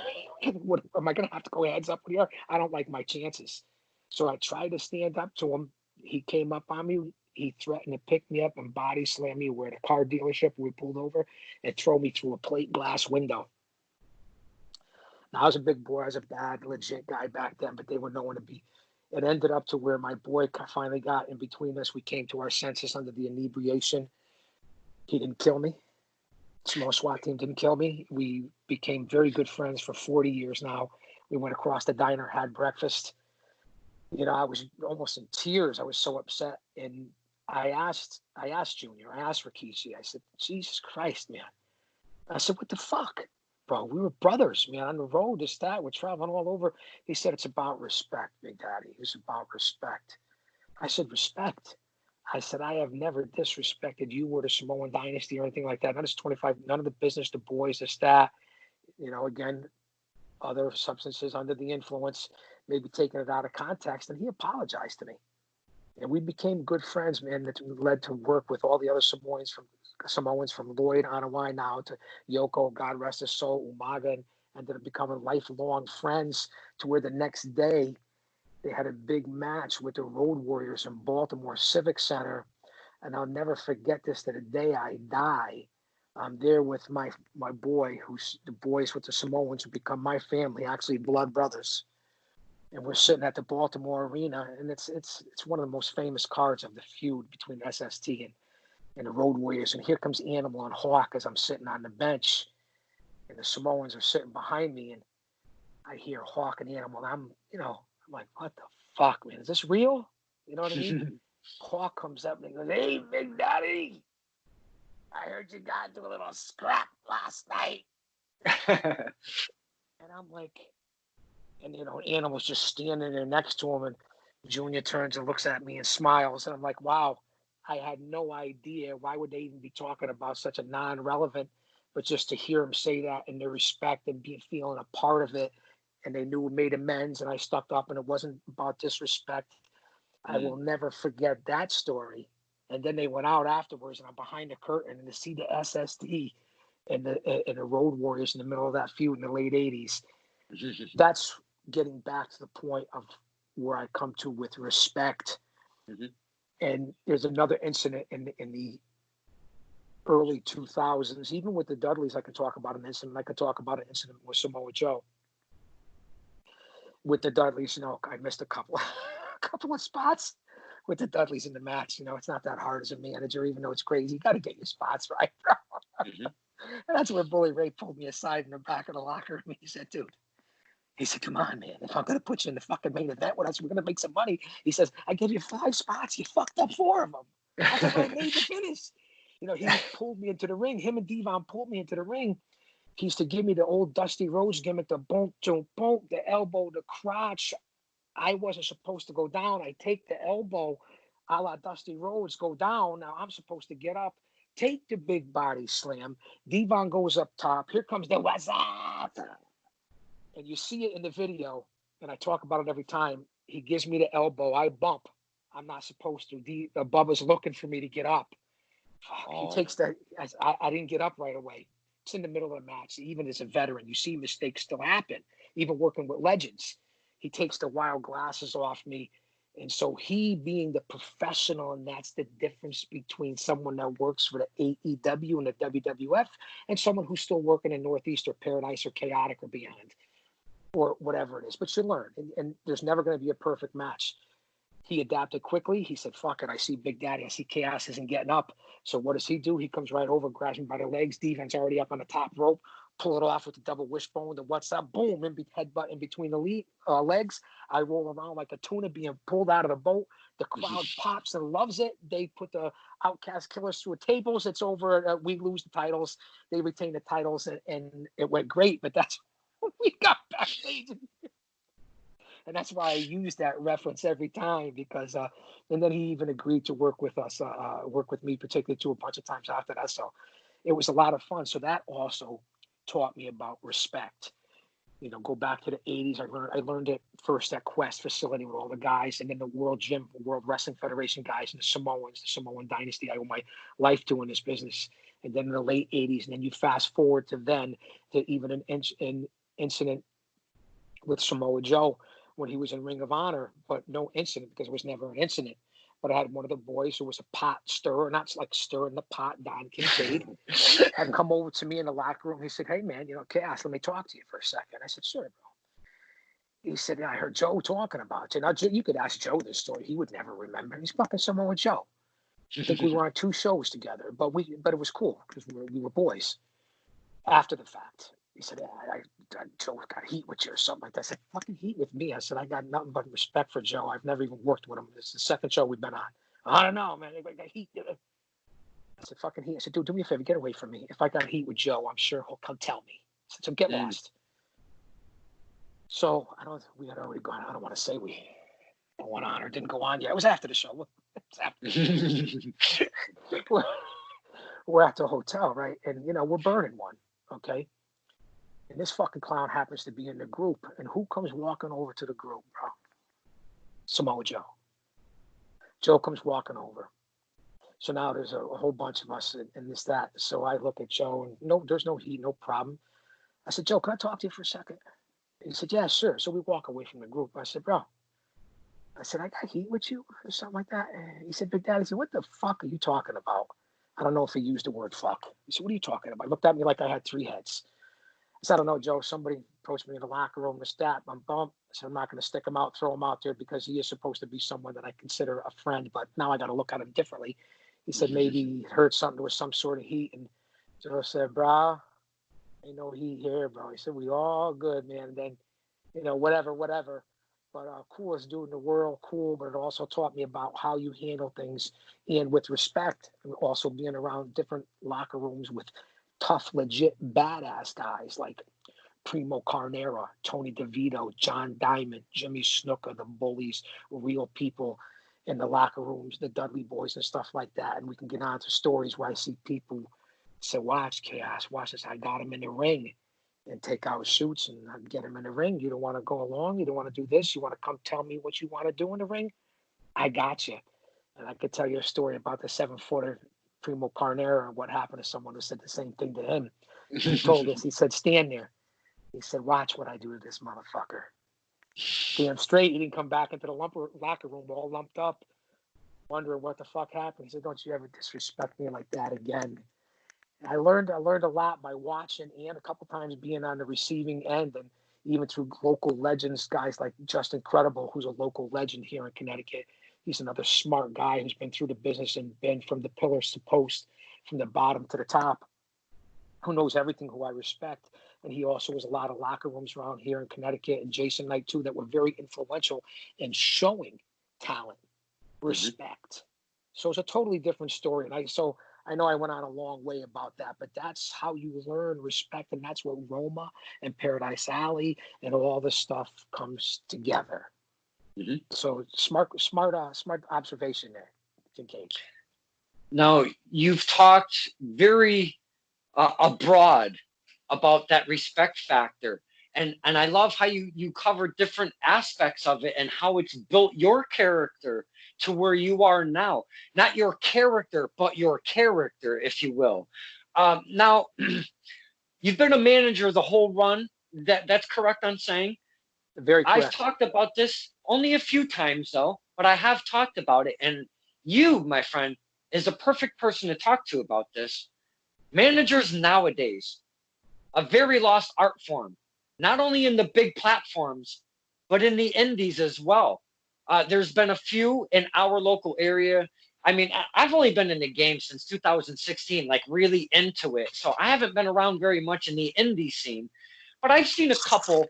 What, am I gonna have to go heads up with you? I don't like my chances. So I tried to stand up to him. He came up on me. He threatened to pick me up and body slam me where the car dealership we pulled over and throw me through a plate glass window. Now, I was a big boy. I was a bad, legit guy back then, but they were nowhere to be. It ended up to where my boy finally got in between us. We came to our senses under the inebriation. He didn't kill me. Small SWAT team didn't kill me. We became very good friends for 40 years now. We went across the diner, had breakfast. You know, I was almost in tears. I was so upset. And I asked Junior, I asked Rikishi, I said, Jesus Christ, man. I said, what the fuck? Bro, we were brothers, man, on the road, this, that, we're traveling all over. He said, it's about respect, Big Daddy. It's about respect. I said, respect? I said, I have never disrespected you or the Samoan dynasty or anything like that. None of this 25, none of the business, the boys, this, that. You know, again, other substances under the influence, maybe taking it out of context. And he apologized to me. And we became good friends, man, that led to work with all the other Samoans from Lloyd Anawai now to Yoko, God rest his soul, Umaga, and ended up becoming lifelong friends to where the next day they had a big match with the Road Warriors in Baltimore Civic Center. And I'll never forget this to the day I die. I'm there with my boy, who's the boys with the Samoans who become my family, actually blood brothers. And we're sitting at the Baltimore Arena, and it's one of the most famous cards of the feud between SST and the Road Warriors. And here comes Animal and Hawk as I'm sitting on the bench, and the Samoans are sitting behind me, and I hear Hawk and Animal. And I'm like, what the fuck, man? Is this real? You know what I mean? Hawk comes up and he goes, hey, Big Daddy, I heard you got into a little scrap last night. And I'm like, and Animal's just standing there next to him, and Junior turns and looks at me and smiles, and I'm like, wow, I had no idea. Why would they even be talking about such a non-relevant, but just to hear him say that and the respect and feeling a part of it, and they knew we made amends, and I stuck up, and it wasn't about disrespect. I will never forget that story. And then they went out afterwards, and I'm behind the curtain, and to see the SST and the Road Warriors in the middle of that feud in the late 80s, that's getting back to the point of where I come to with respect. And there's another incident in the early 2000s, even with the Dudleys. I can talk about an incident. I could talk about an incident with Samoa Joe. With the Dudleys, I missed a couple of spots with the Dudleys in the match. It's not that hard as a manager, even though it's crazy. You got to get your spots right, bro. And that's where Bully Ray pulled me aside in the back of the locker room. He said, dude, come on, man. If I'm going to put you in the fucking main event with us, we're going to make some money. He says, I gave you 5 spots. You fucked up 4 of them. That's what I made the finish. He pulled me into the ring. Him and Devon pulled me into the ring. He used to give me the old Dusty Rhodes gimmick, the boom, boom, boom, the elbow, the crotch. I wasn't supposed to go down. I take the elbow, a la Dusty Rhodes, go down. Now I'm supposed to get up, take the big body slam. Devon goes up top. Here comes the what's up? And you see it in the video, and I talk about it every time. He gives me the elbow. I bump. I'm not supposed to. Bubba's looking for me to get up. He takes that. I didn't get up right away. It's in the middle of the match. Even as a veteran, you see mistakes still happen. Even working with legends, he takes the wild glasses off me. And so he being the professional, and that's the difference between someone that works for the AEW and the WWF and someone who's still working in Northeast or Paradise or Chaotic or beyond, or whatever it is. But you learn, and there's never going to be a perfect match. He adapted quickly. He said, fuck it. I see Big Daddy. I see Chaos isn't getting up. So what does he do? He comes right over, grabs me by the legs. Defense already up on the top rope. Pull it off with the double wishbone. The what's up? Boom. Headbutt in between the legs. I roll around like a tuna being pulled out of the boat. The crowd pops and loves it. They put the Outcast Killers through tables. It's over. We lose the titles. They retain the titles, and it went great. But that's what we got backstage. And that's why I use that reference every time, because and then he even agreed to work with us, work with me particularly too a bunch of times after that. So it was a lot of fun. So that also taught me about respect. go back to the 80s. I learned it first at Quest facility with all the guys, and then the World Gym, World Wrestling Federation guys, and the Samoan Dynasty. I owe my life doing this business. And then in the late 80s, and then you fast forward to then, to even an incident with Samoa Joe when he was in Ring of Honor, but no incident because it was never an incident. But I had one of the boys who was a pot stirrer, not like stirring the pot, Don Kincaid, had come over to me in the locker room. He said, "Hey, man, Cass, let me talk to you for a second." I said, "Sure, bro." He said, "Yeah, I heard Joe talking about you." Now, you could ask Joe this story. He would never remember. He's fucking Samoa Joe. I think we were on 2 shows together, but it was cool because we were boys. After the fact, he said, "Yeah, Joe got heat with you or something like that." I said, "Fucking heat with me?" I said, "I got nothing but respect for Joe. I've never even worked with him. This is the second show we've been on." "I don't know, man. I got heat." I said, "Fucking heat." I said, "Dude, do me a favor. Get away from me. If I got heat with Joe, I'm sure he'll come tell me." I said, "So get lost." So we had already gone. I don't want to say we went on or didn't go on yet. It was after the show. We're at the hotel, right? And, we're burning one, okay? And this fucking clown happens to be in the group. And who comes walking over to the group, bro? Samoa Joe. Joe comes walking over. So now there's a whole bunch of us and this, that. So I look at Joe and no, there's no heat, no problem. I said, "Joe, can I talk to you for a second?" He said, "Yeah, sure." So we walk away from the group. I said, "Bro," I said, "I got heat with you," or something like that. And he said, "Big Daddy," he said, "What the fuck are you talking about?" I don't know if he used the word fuck. He said, "What are you talking about?" He looked at me like I had 3 heads. I said, "I don't know, Joe. Somebody approached me in the locker room, this, that, bum, bum." I said, "I'm not going to stick him out, throw him out there because he is supposed to be someone that I consider a friend, but now I got to look at him differently." He said, "Maybe he heard something. There was some sort of heat." And Joe said, "Bro, ain't no heat here, bro." He said, "We all good, man." And then, whatever. But coolest dude in the world, cool. But it also taught me about how you handle things and with respect, and also being around different locker rooms with tough, legit, badass guys like Primo Carnera, Tony DeVito, John Diamond, Jimmy Snuka, the bullies, real people in the locker rooms, the Dudley Boys and stuff like that. And we can get on to stories where I see people say, "Watch, Chaos, watch this. I got him in the ring," and take out shoots and get him in the ring. "You don't want to go along? You don't want to do this? You want to come tell me what you want to do in the ring? I got you." And I could tell you a story about the 7-footer Primo Carnera and what happened to someone who said the same thing to him. He told us, he said, "Stand there." He said, "Watch what I do to this motherfucker." Damn straight, he didn't come back into the locker room all lumped up, wondering what the fuck happened. He said, "Don't you ever disrespect me like that again." I learned a lot by watching and a couple times being on the receiving end, and even through local legends, guys like Justin Credible, who's a local legend here in Connecticut. He's another smart guy who's been through the business and been from the pillars to post, from the bottom to the top, who knows everything, who I respect. And he also was a lot of locker rooms around here in Connecticut, and Jason Knight too, that were very influential in showing talent, respect. So it's a totally different story. And I know I went on a long way about that, but that's how you learn respect, and that's where Roma and Paradise Alley and all this stuff comes together. So smart observation there, Kincaid. Now, you've talked very abroad about that respect factor. And I love how you cover different aspects of it and how it's built your character to where you are now. Not your character, but your character, if you will. Now, you've been a manager the whole run. That's correct, I'm saying? Very correct. I've talked about this only a few times, though, but I have talked about it. And you, my friend, is a perfect person to talk to about this. Managers nowadays, a very lost art form, not only in the big platforms, but in the indies as well. There's been a few in our local area. I mean, I've only been in the game since 2016, like really into it. So I haven't been around very much in the indie scene, but I've seen a couple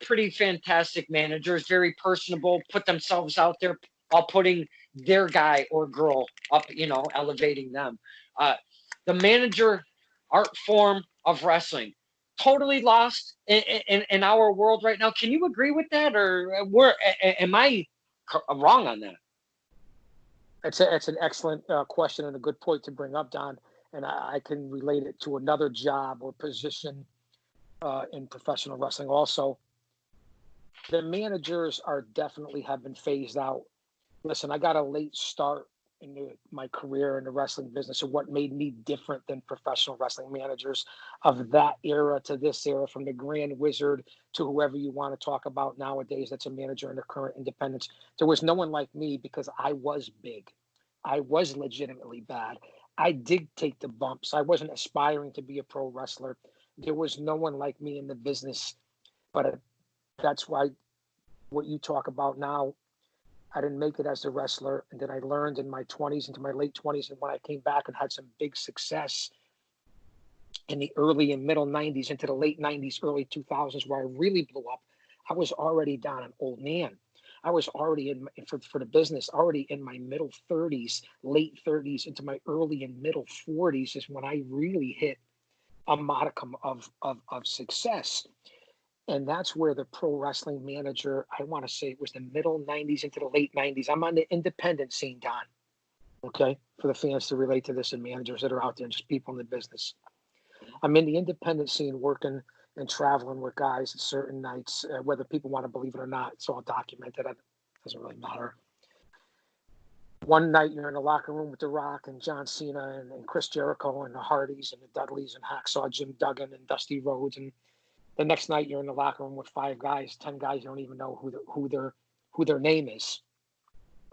pretty fantastic managers, very personable, put themselves out there while putting their guy or girl up, elevating them. The manager art form of wrestling totally lost in our world right now. Can you agree with that, or am I wrong on that? It's an excellent question and a good point to bring up, Don. And I can relate it to another job or position in professional wrestling. Also, the managers are definitely have been phased out. Listen, I got a late start in my career in the wrestling business, and what made me different than professional wrestling managers of that era to this era, from the Grand Wizard to whoever you want to talk about nowadays that's a manager in the current independents. There was no one like me because I was big. I was legitimately bad. I did take the bumps. I wasn't aspiring to be a pro wrestler. There was no one like me in the business, but that's why what you talk about now, I didn't make it as a wrestler. And then I learned in my 20s into my late 20s. And when I came back and had some big success in the early and middle 90s into the late 90s, early 2000s, where I really blew up, I was already down an old man. I was already for the business, already in my middle 30s, late 30s into my early and middle 40s is when I really hit a modicum of success. And that's where the pro wrestling manager, I want to say it was the middle 90s into the late 90s. I'm on the independent scene, Don. Okay. For the fans to relate to this and managers that are out there and just people in the business. I'm in the independent scene working and traveling with guys at certain nights, whether people want to believe it or not. It's all documented. It doesn't really matter. One night you're in the locker room with The Rock and John Cena and Chris Jericho and the Hardys and the Dudleys and Hacksaw Jim Duggan and Dusty Rhodes, and the next night you're in the locker room with 5 guys, 10 guys, you don't even know who their name is.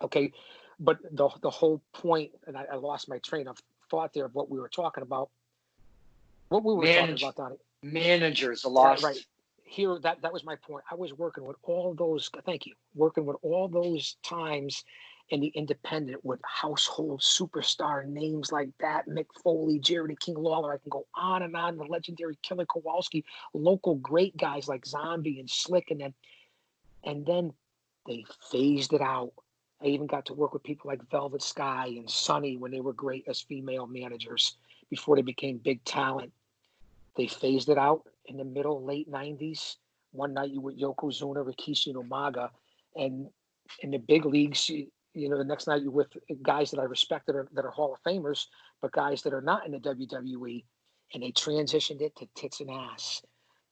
Okay. But the whole point, and I lost my train of thought there of what we were talking about. What we were talking about, Donnie. Managers Yeah, right. lost. Here, that was my point. I was working with all those, thank you, working with all those times in the independent with household superstar names like that, Mick Foley, Jerry King Lawler. I can go on and on. The legendary Killer Kowalski, local great guys like Zombie and Slick, and then they phased it out. I even got to work with people like Velvet Sky and Sunny when they were great as female managers before they became big talent. They phased it out in the middle, late 90s. One night you with Yokozuna, Rikishi, and Umaga. And in the big leagues, the next night you're with guys that I respect that are Hall of Famers, but guys that are not in the WWE. And they transitioned it to tits and ass.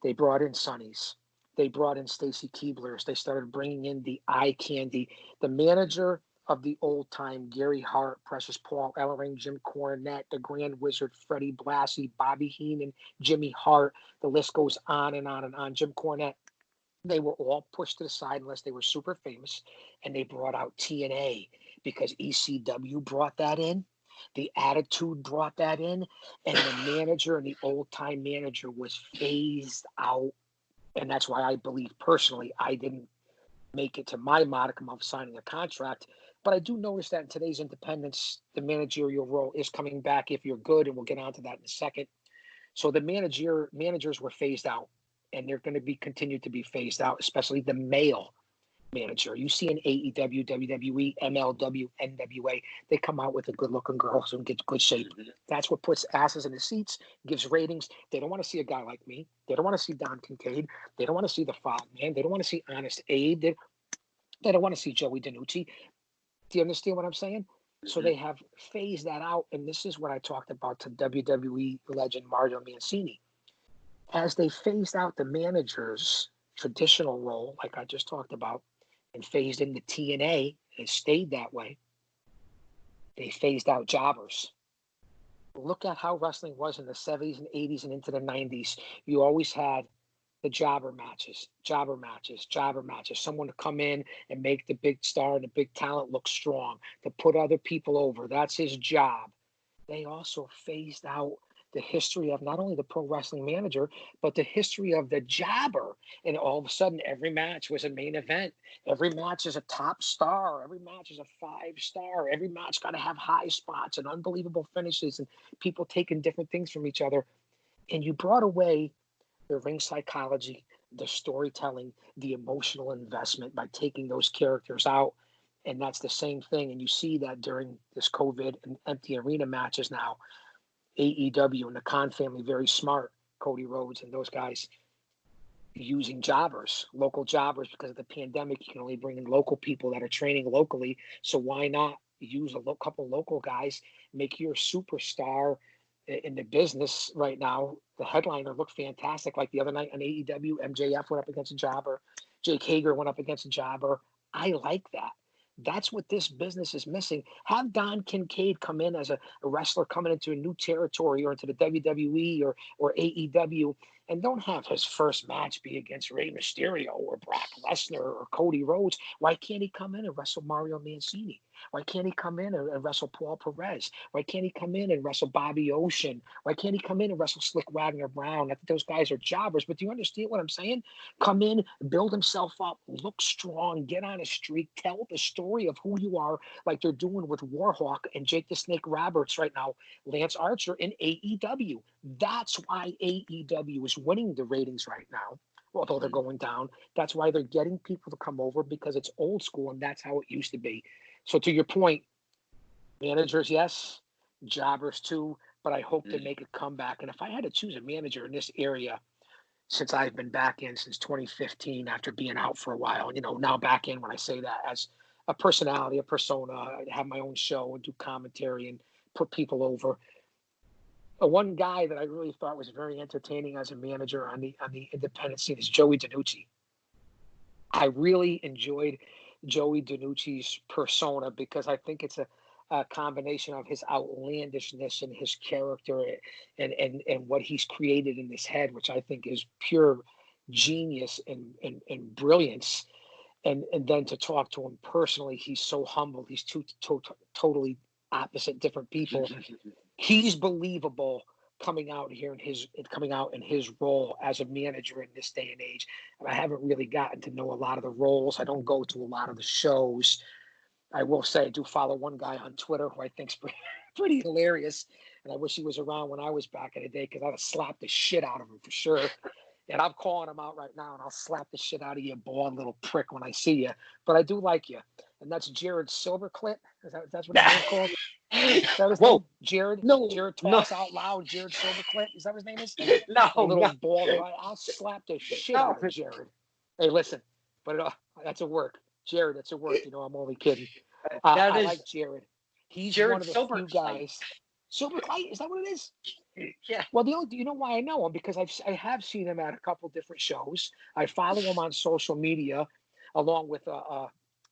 They brought in Sonny's. They brought in Stacy Keeblers. They started bringing in the eye candy. The manager of the old time, Gary Hart, Precious Paul Ellering, Jim Cornette, the Grand Wizard, Freddie Blassie, Bobby Heenan, Jimmy Hart. The list goes on and on and on. Jim Cornette, they were all pushed to the side unless they were super famous. And they brought out TNA because ECW brought that in. The Attitude brought that in. And the manager and the old time manager was phased out. And that's why I believe personally I didn't make it to my modicum of signing a contract. But I do notice that in today's independence, the managerial role is coming back if you're good, and we'll get onto that in a second. So the managers were phased out, and they're going to be continued to be phased out, especially the male manager. You see in AEW, WWE, MLW, NWA, they come out with the good-looking girls and get good shape. That's what puts asses in the seats, gives ratings. They don't want to see a guy like me. They don't want to see Don Kincaid. They don't want to see the Fog Man. They don't want to see Honest Abe. They don't want to see Joey DiNucci. Do you understand what I'm saying? So they have phased that out. And this is what I talked about to WWE legend Mario Mancini. As they phased out the manager's traditional role, like I just talked about, and phased in the TNA and stayed that way, they phased out jobbers. Look at how wrestling was in the 70s and 80s and into the 90s. You always had the jobber matches, someone to come in and make the big star and the big talent look strong, to put other people over. That's his job. They also phased out the history of not only the pro wrestling manager, but the history of the jobber. And all of a sudden, every match was a main event. Every match is a top star. Every match is a 5-star. Every match got to have high spots and unbelievable finishes and people taking different things from each other. And you brought away the ring psychology, the storytelling, the emotional investment by taking those characters out. And that's the same thing. And you see that during this COVID and empty arena matches now. AEW and the Khan family, very smart, Cody Rhodes and those guys, using jobbers, local jobbers, because of the pandemic. You can only bring in local people that are training locally. So why not use a couple local guys, make your superstar in the business right now. The headliner looked fantastic. Like the other night on AEW, MJF went up against a jobber. Jake Hager went up against a jobber. I like that. That's what this business is missing. Have Don Kincaid come in as a wrestler coming into a new territory or into the WWE or AEW, and don't have his first match be against Rey Mysterio or Brock Lesnar or Cody Rhodes. Why can't he come in and wrestle Mario Mancini? Why can't he come in and wrestle Paul Perez? Why can't he come in and wrestle Bobby Ocean? Why can't he come in and wrestle Slick Wagner Brown? I think those guys are jobbers, but do you understand what I'm saying? Come in, build himself up, look strong, get on a streak, tell the story of who you are, like they're doing with Warhawk and Jake the Snake Roberts right now, Lance Archer in AEW. That's why AEW is winning the ratings right now, although they're going down. That's why they're getting people to come over, because it's old school and that's how it used to be. So to your point, managers, yes, jobbers too, but I hope they make a comeback. And if I had to choose a manager in this area, since I've been back in since 2015 after being out for a while, now back in when I say that as a personality, a persona, I have my own show and do commentary and put people over. One guy that I really thought was very entertaining as a manager on the independent scene is Joey DiNucci. I really enjoyed Joey DiNucci's persona because I think it's a combination of his outlandishness and his character and what he's created in his head, which I think is pure genius and brilliance. And then to talk to him personally, he's so humble. He's two totally opposite, different people. He's believable coming out in his role as a manager in this day and age. And I haven't really gotten to know a lot of the roles. I don't go to a lot of the shows. I will say I do follow one guy on Twitter who I think's pretty hilarious. And I wish he was around when I was back in the day, because I'd have slapped the shit out of him for sure. And I'm calling him out right now, and I'll slap the shit out of you, bald little prick, when I see you. But I do like you. And that's Jared Silvercliff. That's what his name called? Is that his name? Jared? No. Jared talks out loud. Jared Silvercliff. Is that what his name is? No. A little bald guy. I'll slap the shit out of Jared. Hey, listen. But that's a work. Jared, that's a work. I'm only kidding. I like Jared. He's Jared one of the few guys. Silvercliff? Is that what it is? Yeah. Well, you know why I know him? Because I have seen him at a couple different shows. I follow him on social media, along with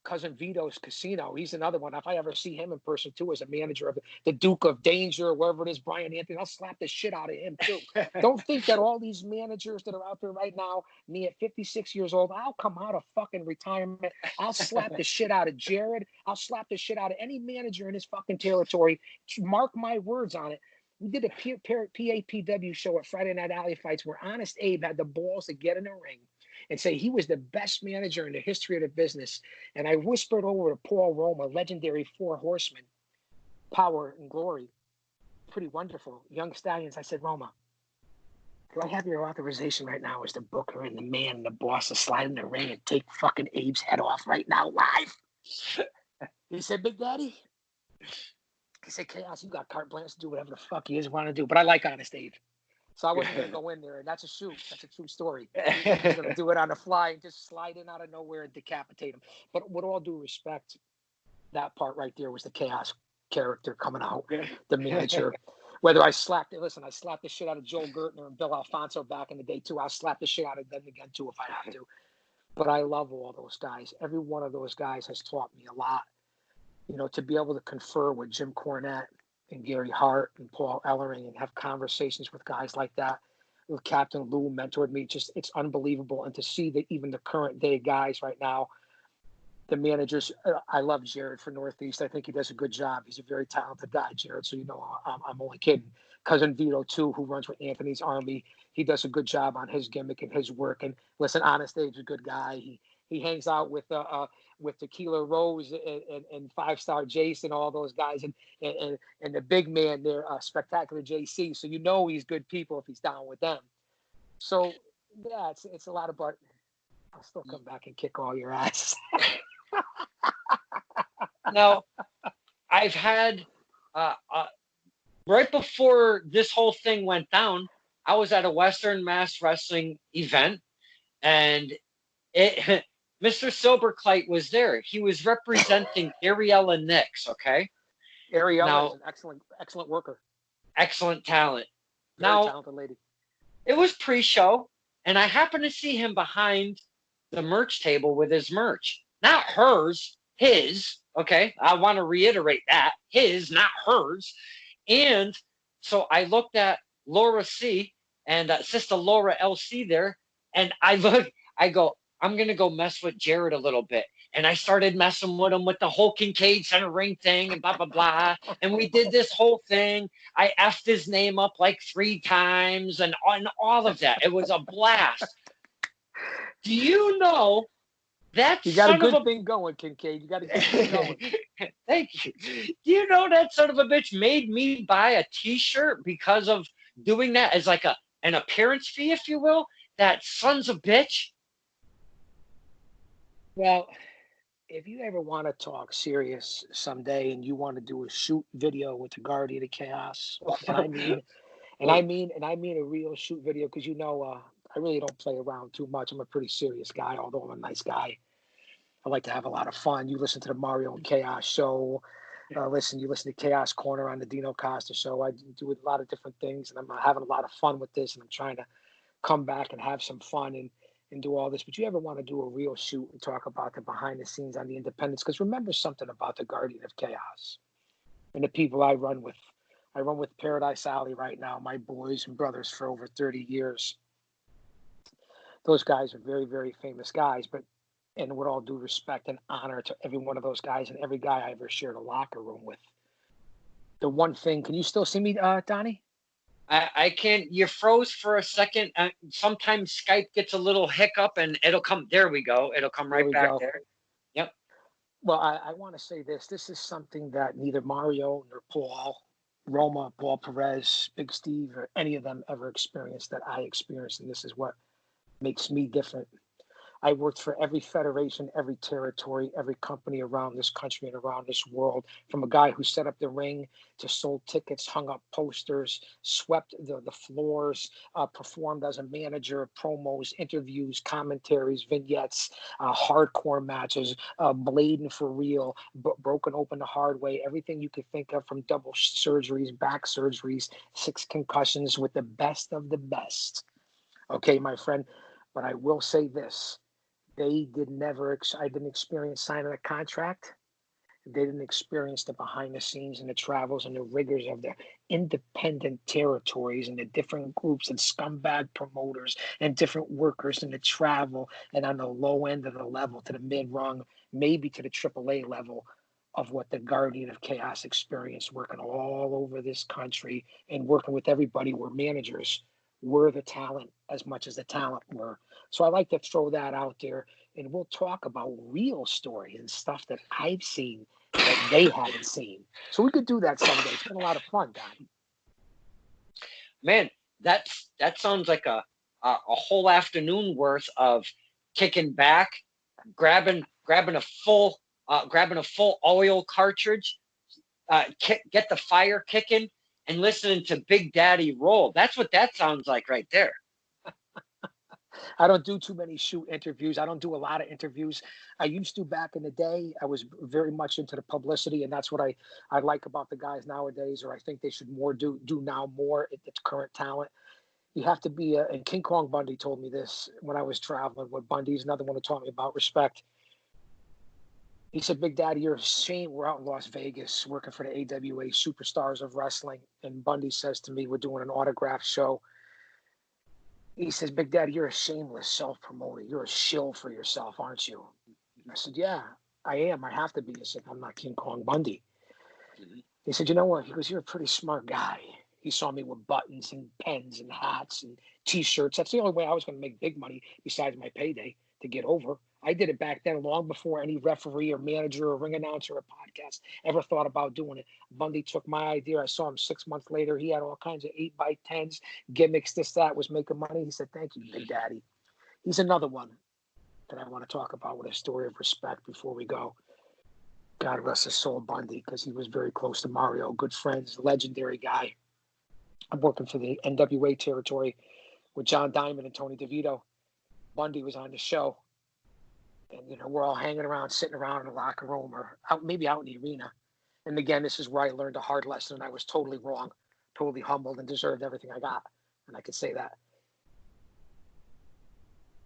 cousin Vito's Casino. He's another one. If I ever see him in person too, as a manager of the Duke of Danger, or wherever it is, Brian Anthony, I'll slap the shit out of him too. Don't think that all these managers that are out there right now, me at 56 years old, I'll come out of fucking retirement. I'll slap the shit out of Jared. I'll slap the shit out of any manager in his fucking territory. Mark my words on it. We did a PAPW show at Friday Night Alley Fights where Honest Abe had the balls to get in the ring and say he was the best manager in the history of the business. And I whispered over to Paul Roma, legendary Four Horsemen, Power and Glory, pretty wonderful, Young Stallions. I said, Roma, do I have your authorization right now as the booker and the man and the boss to slide in the ring and take fucking Abe's head off right now live? He said, Big Daddy. He said, Chaos, you got carte blanche to do whatever the fuck you want to do. But I like Honest Abe. So I wasn't going to go in there. And that's a shoot. That's a true story. He was going to do it on the fly and just slide in out of nowhere and decapitate him. But with all due respect, that part right there was the Chaos character coming out, the manager. Whether I slapped the shit out of Joel Gertner and Bill Alfonso back in the day too. I'll slap the shit out of them again too if I have to. But I love all those guys. Every one of those guys has taught me a lot. To be able to confer with Jim Cornette and Gary Hart and Paul Ellering and have conversations with guys like that, with Captain Lou mentored me. It's unbelievable. And to see that even the current day guys right now, the managers, I love Jared for Northeast. I think he does a good job. He's a very talented guy, Jared. So, I'm only kidding. Cousin Vito too, who runs with Anthony's Army. He does a good job on his gimmick and his work. And listen, Honest Abe's a good guy. He hangs out with Tequila Rose and Five Star Jason, all those guys, and the big man there, Spectacular JC. So he's good people if he's down with them. So yeah, it's a lot of, but I'll still come back and kick all your ass. Now, I've had right before this whole thing went down, I was at a Western Mass Wrestling event, and Mr. Silverclight was there. He was representing Ariella Nix, okay? Ariella is an excellent worker. Excellent talent. Very Now, talented lady. it was pre-show, and I happened to see him behind the merch table with his merch. Not hers, his. Okay, I want to reiterate that. His, not hers. And so I looked at Laura C. and Sister Laura LC there, and I go, I'm going to go mess with Jared a little bit. And I started messing with him with the whole Kincaid center ring thing and blah, blah, blah. And we did this whole thing. I effed his name up like 3 times and all of that. It was a blast. Do you know that You got a son of good a thing going, Kincaid. You got a good thing going. Thank you. Do you know that son of a bitch made me buy a T-shirt because of doing that as like an appearance fee, if you will? That sons of bitch. Well, if you ever want to talk serious someday and you want to do a shoot video with the Guardian of Chaos, and I mean a real shoot video, because I really don't play around too much. I'm a pretty serious guy, although I'm a nice guy. I like to have a lot of fun. You listen to the Mario and Chaos show. You listen to Chaos Corner on the Dino Costa show. I do a lot of different things, and I'm having a lot of fun with this, and I'm trying to come back and have some fun and do all this. But you ever want to do a real shoot and talk about the behind the scenes on the independents? Because remember something about the Guardian of Chaos and the people I run with. I run with Paradise Alley right now, my boys and brothers for over 30 years. Those guys are very, very famous guys, but and with all due respect and honor to every one of those guys and every guy I ever shared a locker room with. The one thing, can you still see me, Donnie? I can't. You froze for a second. Sometimes Skype gets a little hiccup, and it'll come. There we go. It'll come There right we back go. there. Yep. Well, I want to say this. This is something that neither Mario nor Paul, Roma, Paul Perez, Big Steve, or any of them ever experienced that I experienced. And this is what makes me different. I worked for every federation, every territory, every company around this country and around this world, from a guy who set up the ring to sold tickets, hung up posters, swept the floors, performed as a manager, promos, interviews, commentaries, vignettes, hardcore matches, blading for real, broken open the hard way, everything you could think of, from double surgeries, back surgeries, 6 concussions, with the best of the best. Okay, my friend, but I will say this. I didn't experience signing a contract. They didn't experience the behind the scenes and the travels and the rigors of the independent territories and the different groups and scumbag promoters and different workers and the travel, and on the low end of the level to the mid rung, maybe to the AAA level, of what the Guardian of Chaos experienced, working all over this country and working with everybody where managers were the talent as much as the talent were. So I like to throw that out there, and we'll talk about real stories and stuff that I've seen that they haven't seen. So we could do that someday. It's been a lot of fun, Don. Man, that sounds like a whole afternoon worth of kicking back, grabbing a full oil cartridge, get the fire kicking, and listening to Big Daddy roll. That's what that sounds like right there. I don't do too many shoot interviews. I don't do a lot of interviews. I used to back in the day. I was very much into the publicity, and that's what I like about the guys nowadays, or I think they should do now more at the current talent. You have to be and King Kong Bundy told me this when I was traveling with Bundy's another one who taught me about respect. He said, Big Daddy, you're a shame. We're out in Las Vegas working for the AWA Superstars of Wrestling. And Bundy says to me, we're doing an autograph show. He says, Big Daddy, you're a shameless self-promoter. You're a shill for yourself, aren't you? I said, yeah, I am. I have to be. He said, I'm not King Kong Bundy. He said, you know what? He goes, you're a pretty smart guy. He saw me with buttons and pens and hats and T-shirts. That's the only way I was going to make big money besides my payday to get over. I did it back then, long before any referee or manager or ring announcer or podcast ever thought about doing it. Bundy took my idea. I saw him 6 months later. He had all kinds of 8x10s, gimmicks, this, that, was making money. He said, thank you, Big Daddy. He's another one that I want to talk about with a story of respect before we go. God rest his soul, Bundy, because he was very close to Mario. Good friends, legendary guy. I'm working for the NWA territory with John Diamond and Tony DeVito. Bundy was on the show. And, we're all hanging around, sitting around in the locker room or maybe out in the arena. And again, this is where I learned a hard lesson, and I was totally wrong. totally humbled and deserved everything I got. And I could say that.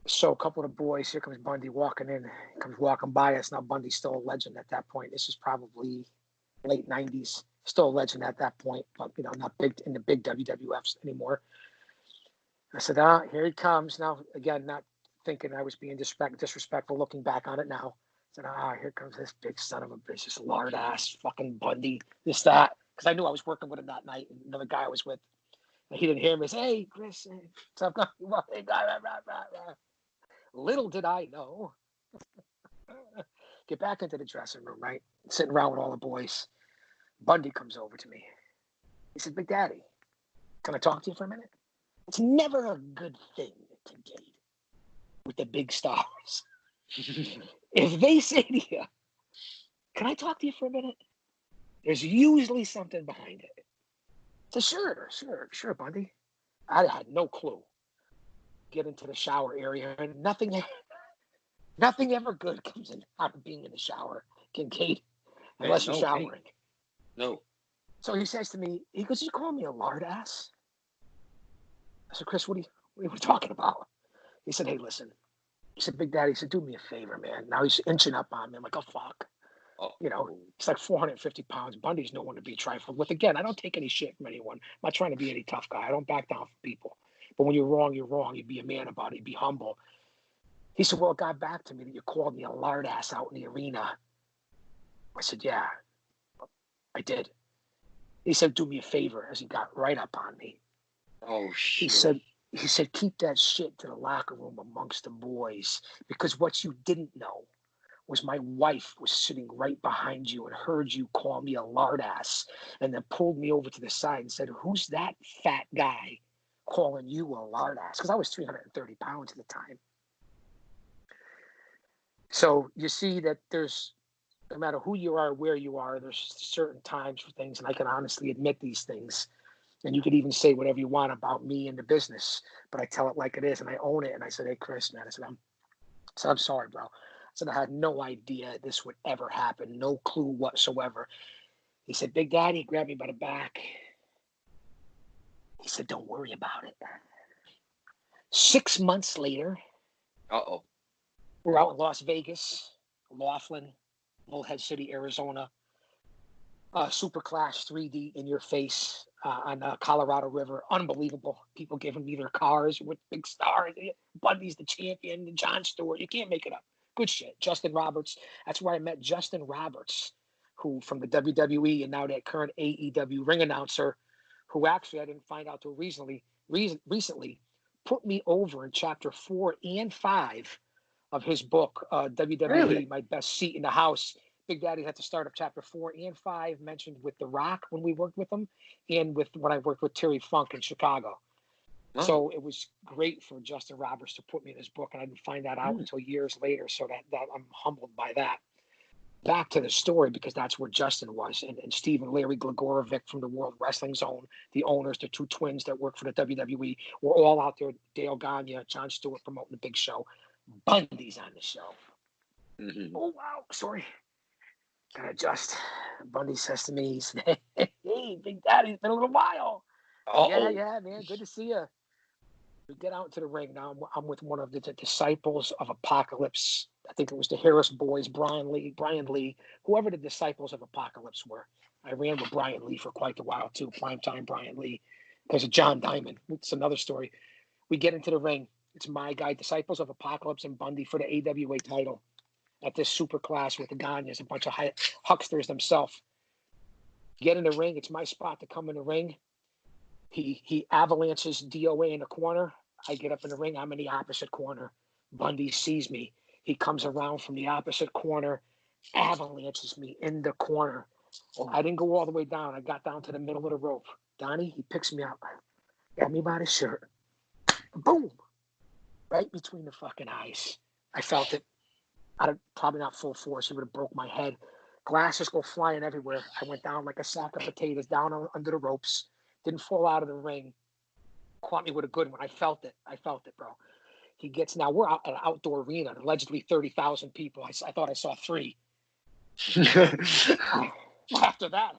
So a couple of the boys, here comes Bundy walking in, comes walking by us. Now Bundy's still a legend at that point. This is probably late 90s, still a legend at that point, but not big in the big WWFs anymore. I said, here he comes. Now, again, not thinking I was being disrespectful, looking back on it now. I said, here comes this big son of a bitch, this lard ass fucking Bundy, this, that. Because I knew I was working with him that night, and another guy I was with. And he didn't hear me. He said, hey, Chris, what's up? Hey, guy, little did I know. Get back into the dressing room, right? Sitting around with all the boys. Bundy comes over to me. He said, Big Daddy, can I talk to you for a minute? It's never a good thing, Kincaid, with the big stars. If they say to you, can I talk to you for a minute? There's usually something behind it. I said, sure, Bundy. I had no clue. Get into the shower area, and nothing ever good comes out of being in the shower, Kincaid, unless you're showering. No. So he says to me, he goes, you call me a lard ass? I said, Chris, what are you talking about? He said, hey, listen. He said, Big Daddy, he said, do me a favor, man. Now he's inching up on me. I'm like, oh, fuck. It's like 450 pounds. Bundy's no one to be trifled with. Again, I don't take any shit from anyone. I'm not trying to be any tough guy. I don't back down from people. But when you're wrong, you're wrong. You be a man about it. You be humble. He said, well, it got back to me that you called me a lard ass out in the arena. I said, yeah, I did. He said, do me a favor, as he got right up on me. Oh, shit. He said, keep that shit to the locker room amongst the boys, because what you didn't know was my wife was sitting right behind you and heard you call me a lard ass, and then pulled me over to the side and said, who's that fat guy calling you a lard ass? Because I was 330 pounds at the time. So you see that there's, no matter who you are, where you are, there's certain times for things, and I can honestly admit these things. And you could even say whatever you want about me in the business, but I tell it like it is, and I own it. And I said, hey, Chris, man, I said, I'm sorry, bro. I said, I had no idea this would ever happen, no clue whatsoever. He said, Big Daddy, he grabbed me by the back. He said, don't worry about it. 6 months later, we're out in Las Vegas, Laughlin, Bullhead City, Arizona. Super Clash 3D in your face on Colorado River. Unbelievable. People giving me their cars with big stars. Bundy's the champion, Jon Stewart. You can't make it up. Good shit. Justin Roberts. That's where I met Justin Roberts, who from the WWE and now that current AEW ring announcer, who actually I didn't find out till recently put me over in chapter 4 and 5 of his book, WWE, really? My Best Seat in the House. Big Daddy had to start up chapter 4 and 5, mentioned with The Rock when we worked with him, and when I worked with Terry Funk in Chicago. Oh. So it was great for Justin Roberts to put me in his book, and I didn't find that out until years later. So that I'm humbled by that. Back to the story, because that's where Justin was, and Steve and Larry Gligorovic from the World Wrestling Zone, the owners, the two twins that work for the WWE, were all out there. Dale Gagne, Jon Stewart promoting the big show. Bundy's on the show. Mm-hmm. Oh, wow. Sorry. Gotta adjust. Bundy says to me, he said, hey, Big Daddy, it's been a little while. Yeah, man, good to see you. We get out into the ring now. I'm with one of the disciples of Apocalypse. I think it was the Harris boys, Brian Lee, whoever the disciples of Apocalypse were. I ran with Brian Lee for quite a while too, primetime Brian Lee, because of John Diamond. It's another story. We get into the ring. It's my guy, Disciples of Apocalypse and Bundy for the AWA title. At this super class with the Gagnes, a bunch of hucksters themselves. Get in the ring. It's my spot to come in the ring. He avalanches DOA in the corner. I get up in the ring. I'm in the opposite corner. Bundy sees me. He comes around from the opposite corner, avalanches me in the corner. I didn't go all the way down. I got down to the middle of the rope. Donnie, he picks me up, got me by the shirt. Boom! Right between the fucking eyes. I felt it. Probably not full force. He would have broke my head. Glasses go flying everywhere. I went down like a sack of potatoes down under the ropes. Didn't fall out of the ring. Caught me with a good one. I felt it, bro. He gets, now we're out at an outdoor arena, allegedly 30,000 people. I thought I saw 3. After that,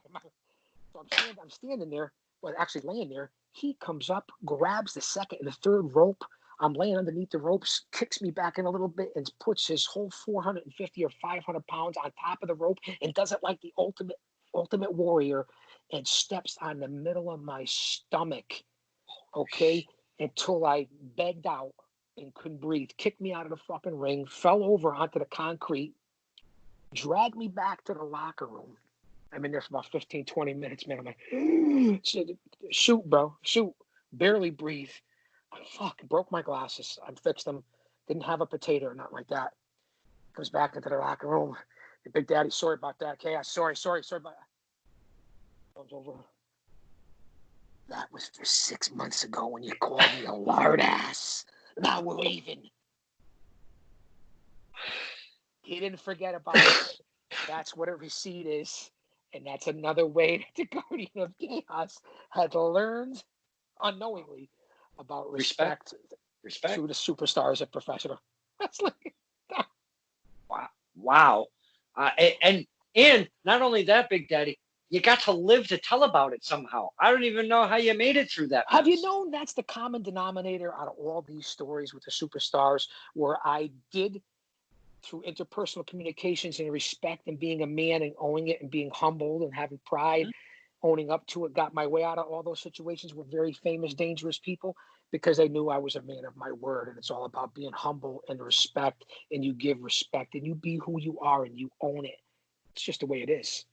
so I'm standing there. was actually laying there. He comes up, grabs the second and the third rope. I'm laying underneath the ropes, kicks me back in a little bit, and puts his whole 450 or 500 pounds on top of the rope, and does it like the ultimate warrior, and steps on the middle of my stomach, okay, until I begged out and couldn't breathe. Kicked me out of the fucking ring, fell over onto the concrete, dragged me back to the locker room. I'm in there for about 15, 20 minutes, man. I'm like, shoot, bro, shoot. Barely breathe. Fuck, broke my glasses. I fixed them. Didn't have a potato or nothing like that. Comes back into the locker room. The Big Daddy, sorry about that. Chaos, sorry about that. Comes over. That was for 6 months ago when you called me a lard ass. Now we're even. He didn't forget about it. That's what a receipt is. And that's another way that the Guardian of Chaos had learned unknowingly about respect to the superstars of professional wrestling. Wow. And not only that, Big Daddy, you got to live to tell about it somehow. I don't even know how you made it through that. Have you known that's the common denominator out of all these stories with the superstars, where I did, through interpersonal communications and respect and being a man and owning it and being humbled and having pride, owning up to it, got my way out of all those situations with very famous, dangerous people, because they knew I was a man of my word. And it's all about being humble and respect, and you give respect and you be who you are and you own it. It's just the way it is.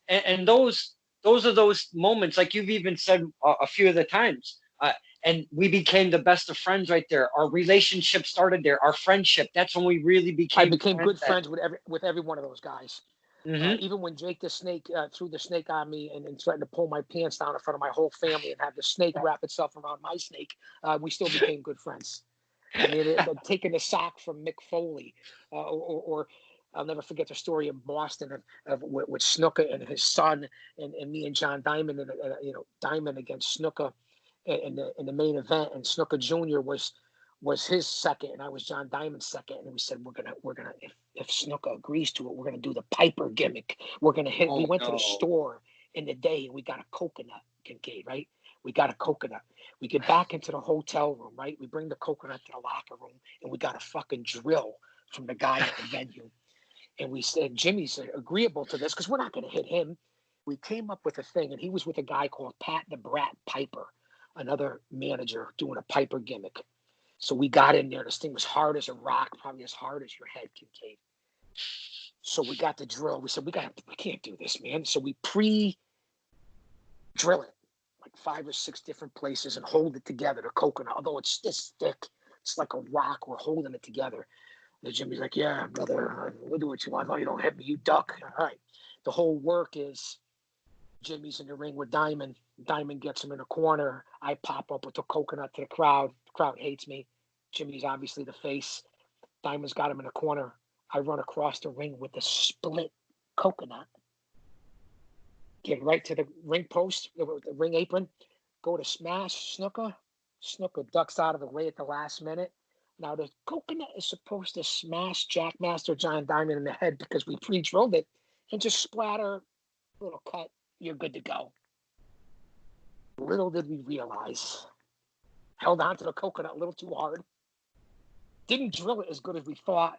And those are those moments, like you've even said a few of the times. And we became the best of friends right there. Our relationship started there. Our friendship. That's when we really became. I became good friends with every one of those guys. Mm-hmm. Even when Jake the Snake threw the snake on me and threatened to pull my pants down in front of my whole family and have the snake wrap itself around my snake, we still became good friends. I mean, taking the sock from Mick Foley, or I'll never forget the story in Boston with Snuka and his son, and me and John Diamond, and Diamond against Snuka in the main event, and Snuka Jr. was his second, and I was John Diamond's second, and we said we're gonna if Snuka agrees to it, we're gonna do the Piper gimmick. We're gonna hit. We went to the store in the day, and we got a coconut, Kincaid, right? We got a coconut. We get back into the hotel room, right? We bring the coconut to the locker room, and we got a fucking drill from the guy at the venue. And we said, Jimmy's agreeable to this because we're not going to hit him. We came up with a thing, and he was with a guy called Pat the Brat Piper, another manager doing a Piper gimmick. So we got in there. This thing was hard as a rock, probably as hard as your head, Kincaid. So we got the drill. We said, we can't do this, man. So we pre-drill it, like 5 or 6 different places, and hold it together, the coconut. Although it's this thick, it's like a rock. We're holding it together. And Jimmy's like, yeah, brother, we'll do what you want. No, you don't hit me, you duck. All right. The whole work is Jimmy's in the ring with Diamond. Diamond gets him in a corner. I pop up with the coconut to the crowd. The crowd hates me. Jimmy's obviously the face. Diamond's got him in a corner. I run across the ring with the split coconut. Get right to the ring post, the ring apron. Go to smash Snuka. Snuka ducks out of the way at the last minute. Now, the coconut is supposed to smash Jackmaster John Diamond in the head because we pre-drilled it, and just splatter, a little cut, you're good to go. Little did we realize, held on to the coconut a little too hard. Didn't drill it as good as we thought.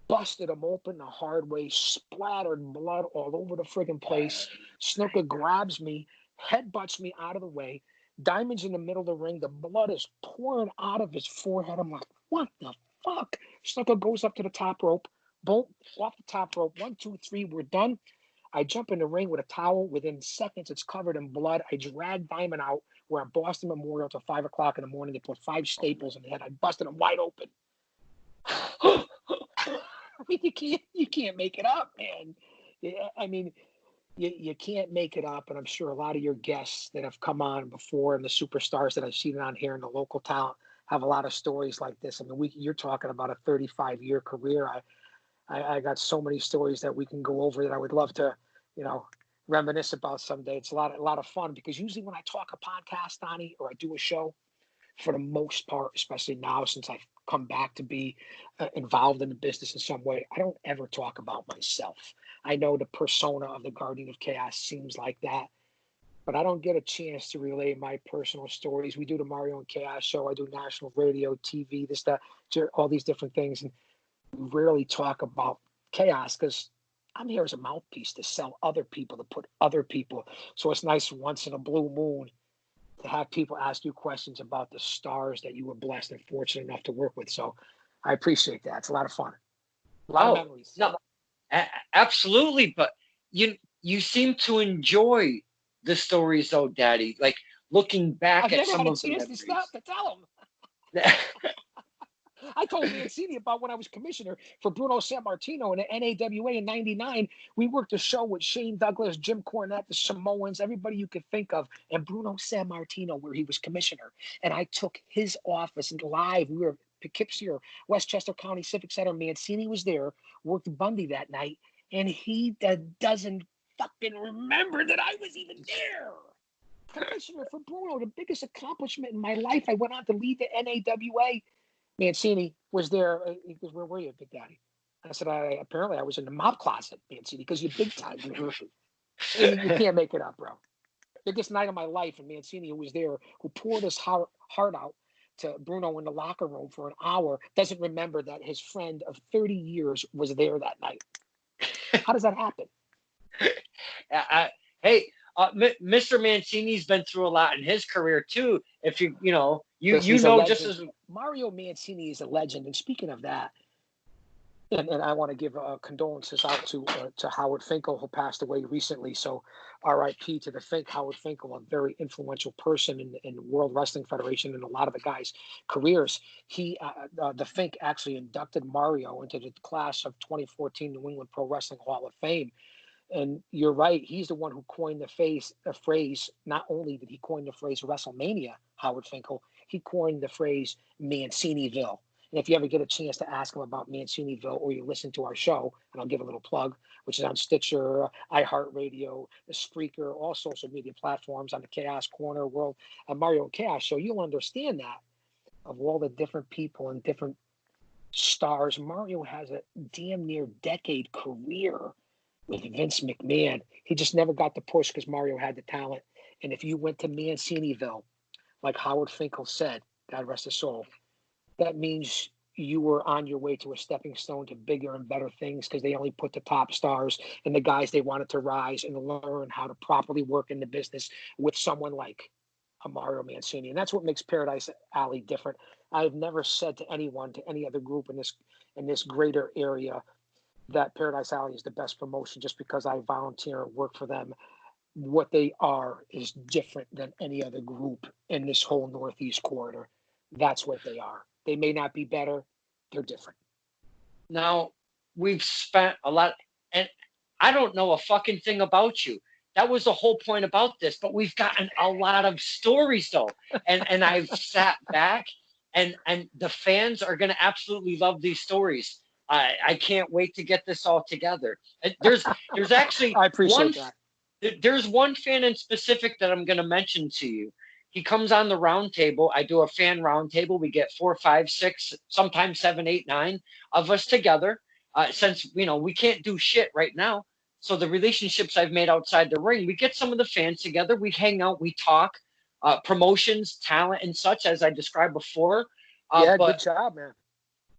Busted him open the hard way, splattered blood all over the friggin' place. Snuka grabs me, headbutts me out of the way. Diamond's in the middle of the ring. The blood is pouring out of his forehead. I'm like, what the fuck? Snuka goes up to the top rope. Boom, off the top rope. 1, 2, 3, we're done. I jump in the ring with a towel. Within seconds, it's covered in blood. I drag Diamond out. We're at Boston Memorial till 5 o'clock in the morning. They put 5 staples in the head. I busted him wide open. I mean, you can't make it up, man. I mean, you can't make it up, and I'm sure a lot of your guests that have come on before and the superstars that I've seen on here in the local town have a lot of stories like this. I mean, you're talking about a 35-year career. I got so many stories that we can go over that I would love to, reminisce about someday. It's a lot of fun, because usually when I talk a podcast, Donnie, or I do a show, for the most part, especially now since I've come back to be involved in the business in some way, I don't ever talk about myself. I know the persona of the Guardian of Chaos seems like that, but I don't get a chance to relay my personal stories. We do the Mario and Chaos show. I do national radio, TV, this, that, all these different things. And we rarely talk about chaos because I'm here as a mouthpiece to sell other people, to put other people. So it's nice once in a blue moon to have people ask you questions about the stars that you were blessed and fortunate enough to work with. So I appreciate that. It's a lot of fun. A lot of Oh, memories. no, absolutely. But you seem to enjoy the stories, though, Daddy. Like looking back I've at never some had a of the chance to stop memories. to tell them. I told Mancini about when I was commissioner for Bruno Sammartino in the NAWA in '99. We worked a show with Shane Douglas, Jim Cornette, the Samoans, everybody you could think of, and Bruno Sammartino, where he was commissioner. And I took his office and live. We were Poughkeepsie or Westchester County Civic Center. Mancini was there, worked Bundy that night, and he doesn't fucking remember that I was even there. Commissioner for Bruno, the biggest accomplishment in my life. I went on to lead the NAWA. Mancini was there. He goes, "Where were you, Big Daddy?" I said, apparently I was in the mop closet, Mancini, because you're big time. You can't make it up, bro. Biggest night of my life, and Mancini, who was there, who poured his heart out to Bruno in the locker room for an hour, doesn't remember that his friend of 30 years was there that night. How does that happen? Hey, Mr. Mancini's been through a lot in his career too. If you know He's a know just legend. as Mario Mancini is a legend. And speaking of that, and I want to give condolences out to Howard Finkel, who passed away recently. So R.I.P. to the Fink. Howard Finkel, a very influential person in the World Wrestling Federation and a lot of the guys' careers. The Fink actually inducted Mario into the class of 2014 New England Pro Wrestling Hall of Fame. And you're right. He's the one who coined the phrase. Not only did he coin the phrase WrestleMania, Howard Finkel, he coined the phrase Manciniville. And if you ever get a chance to ask him about Manciniville, or you listen to our show, and I'll give a little plug, which is on Stitcher, iHeartRadio, the Spreaker, all social media platforms, on the Chaos Corner World, Mario and Chaos Show, you'll understand that of all the different people and different stars. Mario has a damn near decade career with Vince McMahon. He just never got the push because Mario had the talent. And if you went to Manciniville, like Howard Finkel said, God rest his soul, that means you were on your way to a stepping stone to bigger and better things, because they only put the top stars and the guys they wanted to rise and learn how to properly work in the business with someone like a Mario Mancini. And that's what makes Paradise Alley different. I've never said to anyone, to any other group in this greater area, that Paradise Alley is the best promotion just because I volunteer and work for them. What they are is different than any other group in this whole Northeast corridor. That's what they are. They may not be better. They're different. now we've spent a lot, and I don't know a fucking thing about you. That was the whole point about this, but we've gotten a lot of stories though. And I've sat back, and the fans are going to absolutely love these stories. I can't wait to get this all together. There's actually I appreciate that. There's one fan in specific that I'm going to mention to you. He comes on the round table. I do a fan round table. We get 4, 5, 6, sometimes 7, 8, 9 of us together. Since we can't do shit right now, so the relationships I've made outside the ring, we get some of the fans together. We hang out. We talk promotions, talent, and such, as I described before. Yeah, but good job, man.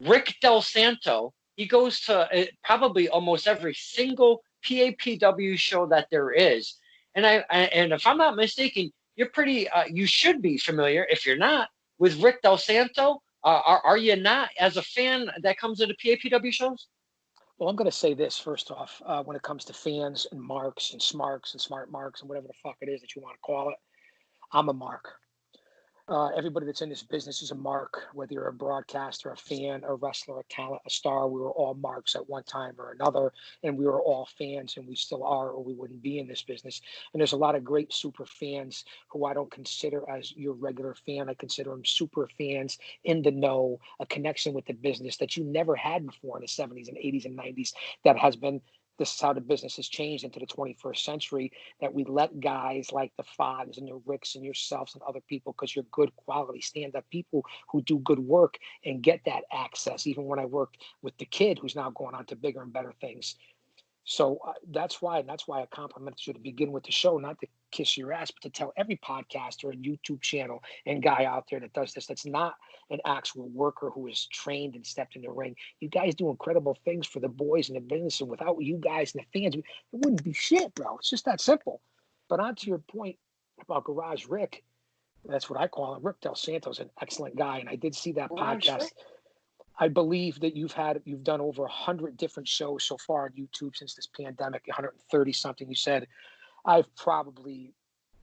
Rick Del Santo, he goes to probably almost every single PAPW show that there is. And if I'm not mistaken, you're pretty, you should be familiar, if you're not, with Rick Del Santo. Are you not, as a fan that comes to the PAPW shows? Well, I'm going to say this first off. When it comes to fans and marks and smarks and smart marks and whatever the fuck it is that you want to call it, I'm a mark. Everybody that's in this business is a mark, whether you're a broadcaster, a fan, a wrestler, a talent, a star. We were all marks at one time or another, and we were all fans, and we still are, or we wouldn't be in this business. And there's a lot of great super fans who I don't consider as your regular fan. I consider them super fans in the know, a connection with the business that you never had before in the 70s and 80s and 90s. That has been, this is how the business has changed into the 21st century, that we let guys like the Fogs and the Ricks and yourselves and other people, because you're good quality stand-up people who do good work and get that access. Even when I worked with the Kid, who's now going on to bigger and better things, So that's why I complimented you to begin with the show, not to kiss your ass, but to tell every podcaster and YouTube channel and guy out there that does this, that's not an actual worker who is trained and stepped in the ring. You guys do incredible things for the boys in the business, and without you guys and the fans, it wouldn't be shit, bro. It's just that simple. But on to your point about Garage Rick, that's what I call him. Rick Del Santo's an excellent guy, and I did see that podcast. I believe that you've done over 100 different shows so far on YouTube since this pandemic, 130 something. You said I've probably,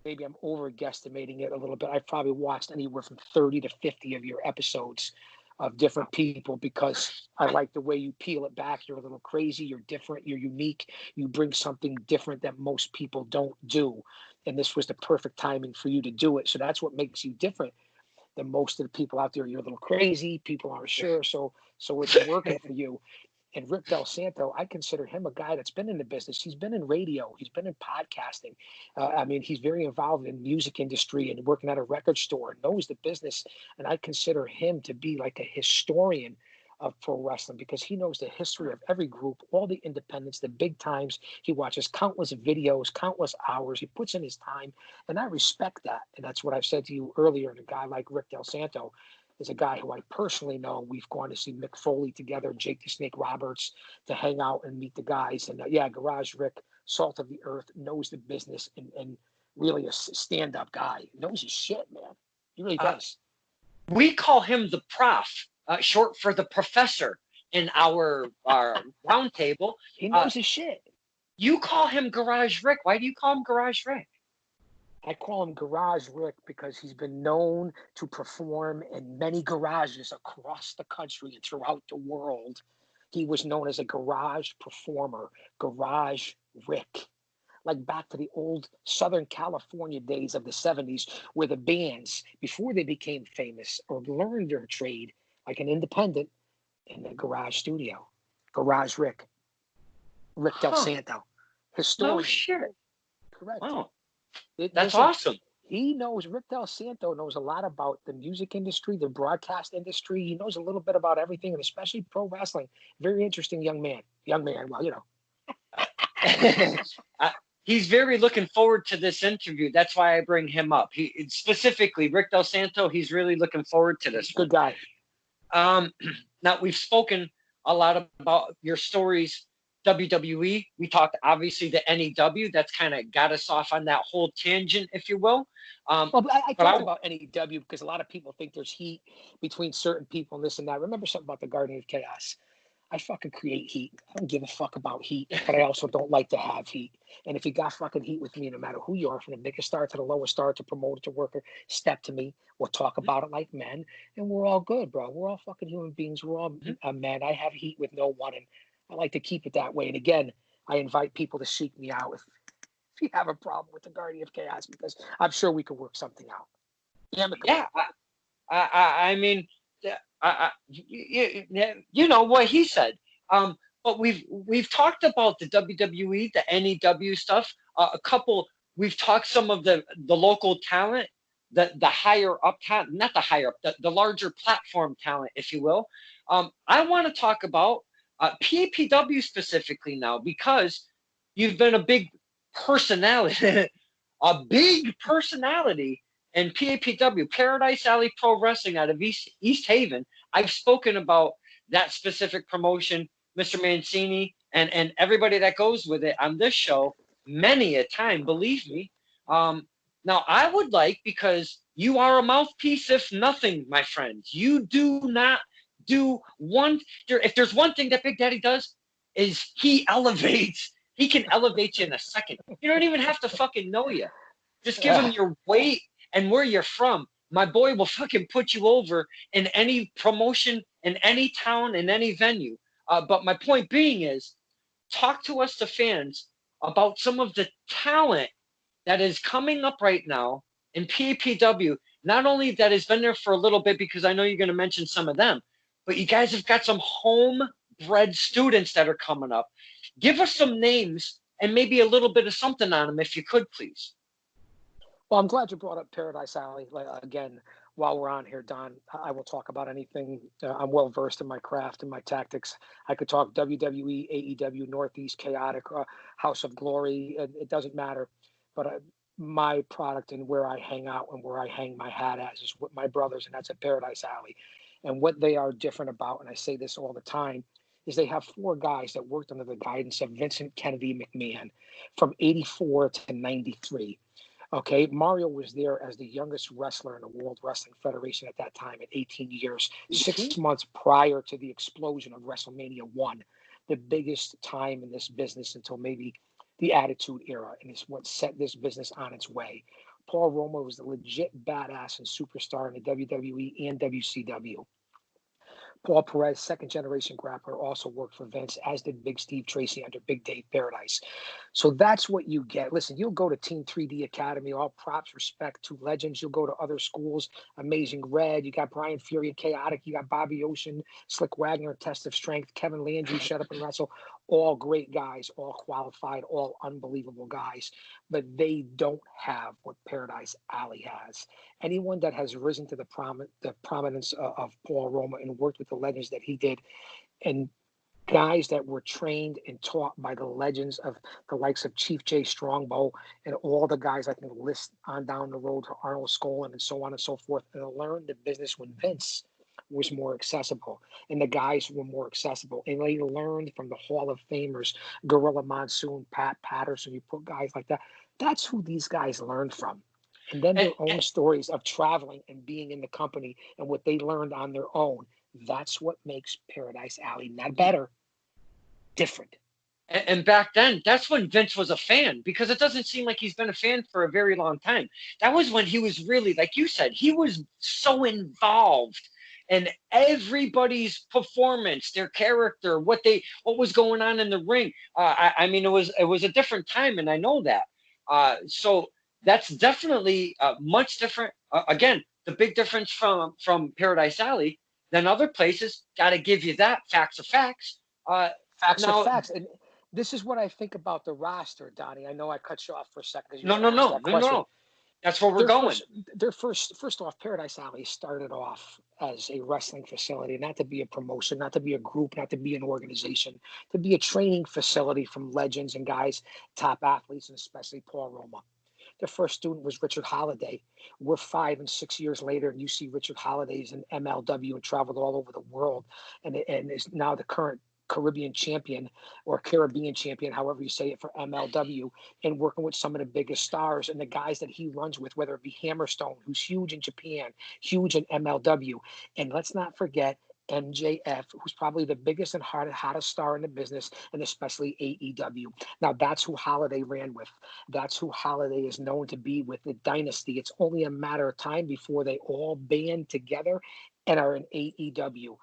maybe I'm over guesstimating it a little bit. I've probably watched anywhere from 30 to 50 of your episodes of different people because I like the way you peel it back. You're a little crazy. You're different. You're unique. You bring something different that most people don't do. And this was the perfect timing for you to do it. So that's what makes you different than most of the people out there. You're a little crazy. People aren't sure. So it's working for you. And Rick Del Santo, I consider him a guy that's been in the business. He's been in radio. He's been in podcasting. I mean, he's very involved in the music industry and working at a record store, knows the business. And I consider him to be like a historian of pro wrestling because he knows the history of every group, all the independents, the big times. He watches countless videos, countless hours. He puts in his time. And I respect that. And that's what I've said to you earlier. And a guy like Rick Del Santo is a guy who I personally know. We've gone to see Mick Foley together, Jake the Snake Roberts, to hang out and meet the guys. And Garage Rick, salt of the earth, knows the business and really a stand-up guy. Knows his shit, man. He really does. We call him the prof, short for the professor in our round table. He knows his shit. You call him Garage Rick. Why do you call him Garage Rick? I call him Garage Rick because he's been known to perform in many garages across the country and throughout the world. He was known as a garage performer, Garage Rick. Like back to the old Southern California days of the 70s, where the bands, before they became famous or learned their trade, like an independent, in the garage studio. Garage Rick. Rick Del Santo. Historian. No shit. Correct. Wow. That's awesome. He knows, Rick Del Santo knows a lot about the music industry, the broadcast industry. He knows a little bit about everything, and especially pro wrestling. Very interesting young man. Well, you know. He's very looking forward to this interview. That's why I bring him up. He specifically, Rick Del Santo, he's really looking forward to this. Good guy. Now, we've spoken a lot about your stories, WWE. We talked, obviously, the NEW. That's kind of got us off on that whole tangent, if you will. I talked about NEW because a lot of people think there's heat between certain people and this and that. Remember something about the Guardian of Chaos. I fucking create heat. I don't give a fuck about heat, but I also don't like to have heat. And if you got fucking heat with me, no matter who you are, from the biggest star to the lowest star, to promoter to worker, step to me. We'll talk about it like men, and we're all good, bro. We're all fucking human beings. We're all men. I have heat with no one, and I like to keep it that way. And again, I invite people to seek me out if you have a problem with the Guardian of Chaos, because I'm sure we can work something out. Yeah, I mean, you know what he said. But we've talked about the WWE, the NEW stuff. We've talked some of the local talent, the higher up talent, not the higher up, the larger platform talent, if you will. I want to talk about PAPW specifically now, because you've been a big personality, in PAPW, Paradise Alley Pro Wrestling out of East Haven. I've spoken about that specific promotion, Mr. Mancini, and everybody that goes with it on this show many a time, believe me. Now, I would like, because you are a mouthpiece, if nothing, my friends. You do not do one. If there's one thing that Big Daddy does, is he elevates. He can elevate you in a second. You don't even have to fucking know you. Just give him your weight and where you're from. My boy will fucking put you over in any promotion, in any town, in any venue. But my point being is, talk to us, the fans, about some of the talent that is coming up right now in PAPW. Not only that has been there for a little bit, because I know you're going to mention some of them, but you guys have got some homebred students that are coming up. Give us some names and maybe a little bit of something on them, if you could, please. Well, I'm glad you brought up Paradise Alley. Again, while we're on here, Don, I will talk about anything. I'm well versed in my craft and my tactics. I could talk WWE, AEW, Northeast, Chaotic, House of Glory. It doesn't matter. But my product and where I hang out and where I hang my hat as is with my brothers, and that's at Paradise Alley. And what they are different about, and I say this all the time, is they have four guys that worked under the guidance of Vincent Kennedy McMahon from 84 to 93. Okay, Mario was there as the youngest wrestler in the World Wrestling Federation at that time at 18 years, 6 months prior to the explosion of WrestleMania 1, the biggest time in this business until maybe the Attitude Era, and it's what set this business on its way. Paul Roma was a legit badass and superstar in the WWE and WCW. Paul Perez, second generation grappler, also worked for Vince, as did Big Steve Tracy under Big Dave Paradise. So that's what you get. Listen, you'll go to Team 3D Academy, all props, respect to legends. You'll go to other schools, Amazing Red. You got Brian Fury and Chaotic. You got Bobby Ocean, Slick Wagner, Test of Strength, Kevin Landry, Shut Up and Wrestle. All great guys, all qualified, all unbelievable guys. But they don't have what Paradise Alley has. Anyone that has risen to the prominence of Paul Roma and worked with the legends that he did, and guys that were trained and taught by the legends of the likes of Chief Jay Strongbow and all the guys I can list on down the road to Arnold Skolin and so on and so forth, and learned the business when Vince was more accessible and the guys were more accessible, and they learned from the Hall of Famers, Gorilla Monsoon, Pat Patterson. You put guys like that. That's who these guys learned from. And then their own stories of traveling and being in the company and what they learned on their own. That's what makes Paradise Alley not better, different. And back then, that's when Vince was a fan, because it doesn't seem like he's been a fan for a very long time. That was when he was really, like you said, he was so involved in everybody's performance, their character, what was going on in the ring. I mean, it was a different time, and I know that. So that's definitely much different. Again, the big difference from Paradise Alley than other places. Got to give you that. Facts are facts. Facts Now, are facts. And this is what I think about the roster, Donnie. I know I cut you off for a second because you no, were no, asked no, that no, no, question. no. That's where we're going. First off, Paradise Alley started off as a wrestling facility, not to be a promotion, not to be a group, not to be an organization, to be a training facility from legends and guys, top athletes, and especially Paul Roma. The first student was Richard Holiday. We're 5 and 6 years later, and you see Richard Holiday's in MLW and traveled all over the world, and is now the current Caribbean champion or Caribbean champion, however you say it, for MLW, and working with some of the biggest stars and the guys that he runs with, whether it be Hammerstone, who's huge in Japan, huge in MLW. And let's not forget MJF, who's probably the biggest and hottest star in the business, and especially AEW. Now, that's who Holiday ran with. That's who Holiday is known to be with the dynasty. It's only a matter of time before they all band together and are in AEW.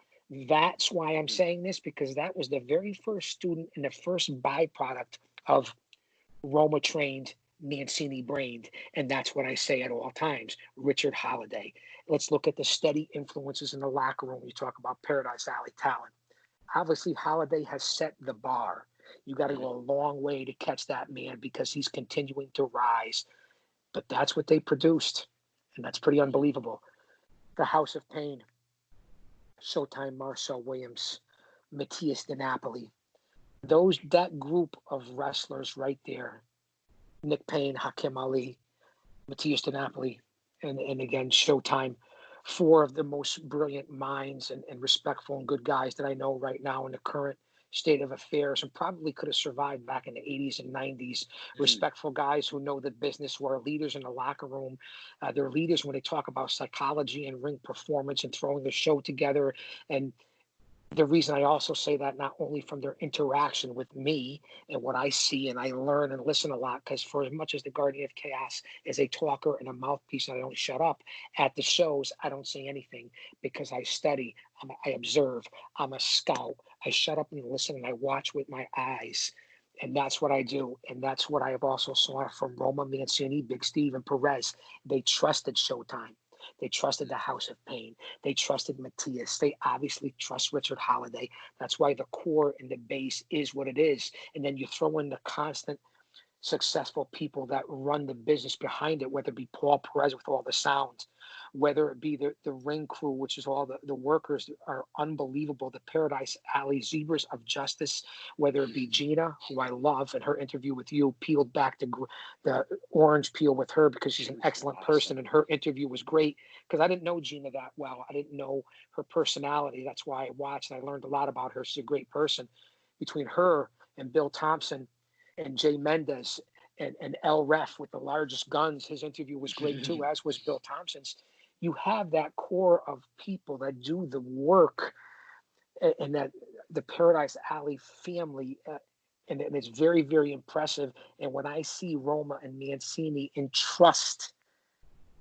That's why I'm saying this, because that was the very first student and the first byproduct of Roma trained, Mancini brained. And that's what I say at all times. Richard Holiday. Let's look at the steady influences in the locker room. You talk about Paradise Alley talent. Obviously, Holiday has set the bar. You got to go a long way to catch that man because he's continuing to rise. But that's what they produced. And that's pretty unbelievable. The House of Pain. Showtime, Marcel Williams, Matthias DiNapoli. That group of wrestlers right there, Nick Payne, Hakim Ali, Matthias DiNapoli, and again, Showtime, four of the most brilliant minds and respectful and good guys that I know right now in the current state of affairs, and probably could have survived back in the 80s and 90s. Respectful guys who know the business, who are leaders in the locker room. They're leaders when they talk about psychology and ring performance and throwing the show together. And the reason I also say that, not only from their interaction with me and what I see, and I learn and listen a lot, because for as much as the Guardian of Chaos is a talker and a mouthpiece, and I don't shut up at the shows, I don't say anything because I study, I observe, I'm a scout. I shut up and listen, and I watch with my eyes. And that's what I do. And that's what I have also saw from Roma, Mancini, Big Steve, and Perez. They trusted Showtime. They trusted the House of Pain. They trusted Matthias. They obviously trust Richard Holiday. That's why the core and the base is what it is. And then you throw in the constant successful people that run the business behind it, whether it be Paul Perez with all the sounds, whether it be the ring crew, which is all the workers are unbelievable. The Paradise Alley Zebras of Justice, whether it be Gina, who I love, and her interview with you, peeled back the orange peel with her because she's an excellent person, and her interview was great because I didn't know Gina that well. I didn't know her personality. That's why I watched and I learned a lot about her. She's a great person. Between her and Bill Thompson and Jay Mendez and El Ref with the largest guns, his interview was great too, as was Bill Thompson's. You have that core of people that do the work, and that the Paradise Alley family, and it's very, very impressive. And when I see Roma and Mancini entrust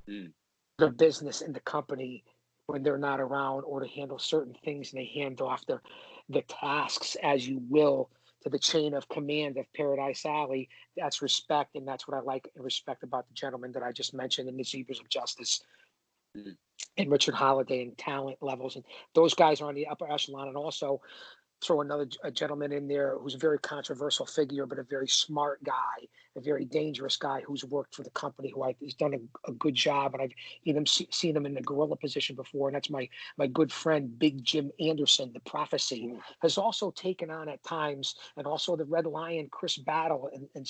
the business and the company when they're not around, or to handle certain things, and they hand off the tasks, as you will, to the chain of command of Paradise Alley, that's respect. And that's what I like and respect about the gentleman that I just mentioned in the Zebras of Justice and Richard Holiday and talent levels. And those guys are on the upper echelon. And also throw a gentleman in there who's a very controversial figure, but a very smart guy, a very dangerous guy who's worked for the company, he's done a good job. And I've seen him in the gorilla position before. And that's my good friend, Big Jim Anderson. The Prophecy has also taken on at times, and also the Red Lion, Chris Battle, and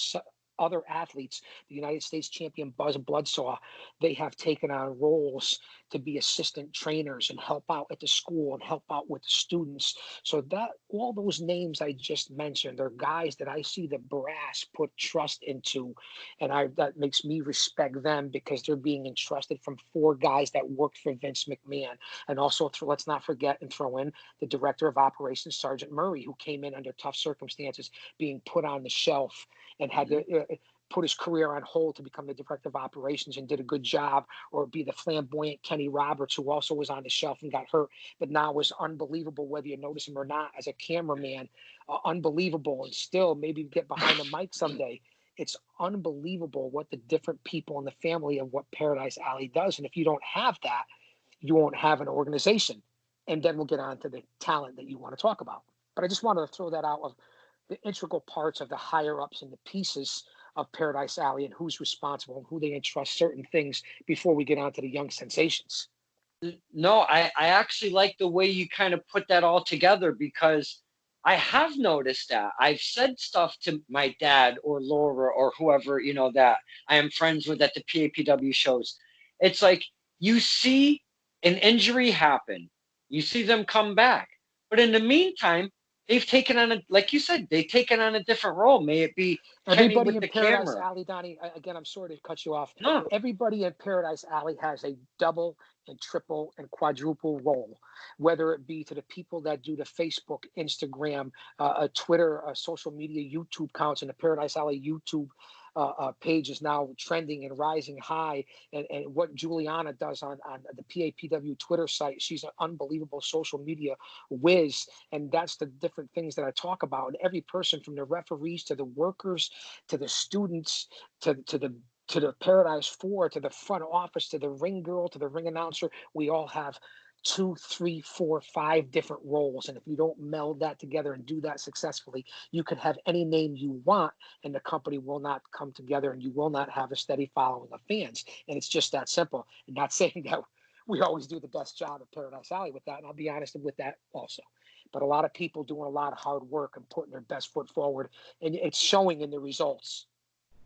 other athletes, the United States champion Buzz Bloodsaw, they have taken on roles to be assistant trainers and help out at the school and help out with the students. So that all those names I just mentioned are guys that I see the brass put trust into, and that makes me respect them because they're being entrusted from 4 guys that worked for Vince McMahon. And also, let's not forget and throw in the director of operations, Sergeant Murray, who came in under tough circumstances, being put on the shelf and had to put his career on hold to become the director of operations and did a good job, or be the flamboyant Kenny Roberts, who also was on the shelf and got hurt, but now was unbelievable, whether you notice him or not, as a cameraman, unbelievable, and still maybe get behind the mic someday. It's unbelievable what the different people in the family of what Paradise Alley does. And if you don't have that, you won't have an organization. And then we'll get on to the talent that you want to talk about. But I just wanted to throw that out of the integral parts of the higher ups and the pieces of Paradise Alley and who's responsible and who they entrust certain things before we get on to the young sensations. No, I actually like the way you kind of put that all together, because I have noticed that. I've said stuff to my dad or Laura or whoever, that I am friends with at the PAPW shows. It's like you see an injury happen, you see them come back. But in the meantime, they've taken on like you said, they've taken on a different role. May it be Kenny Everybody with in the Paradise camera. Alley, Donnie, again, I'm sorry to cut you off. No. Everybody in Paradise Alley has a double and triple and quadruple role, whether it be to the people that do the Facebook, Instagram, Twitter, social media, YouTube accounts, and the Paradise Alley YouTube page is now trending and rising high. And what Juliana does on the PAPW Twitter site, she's an unbelievable social media whiz. And that's the different things that I talk about. And every person, from the referees to the workers to the students to the Paradise Four, to the front office, to the ring girl, to the ring announcer, we all have 2, 3, 4, 5 different roles. And if you don't meld that together and do that successfully, you can have any name you want and the company will not come together, and you will not have a steady following of fans. And it's just that simple. And not saying that we always do the best job at Paradise Alley with that, and I'll be honest with that also. But a lot of people doing a lot of hard work and putting their best foot forward, and it's showing in the results.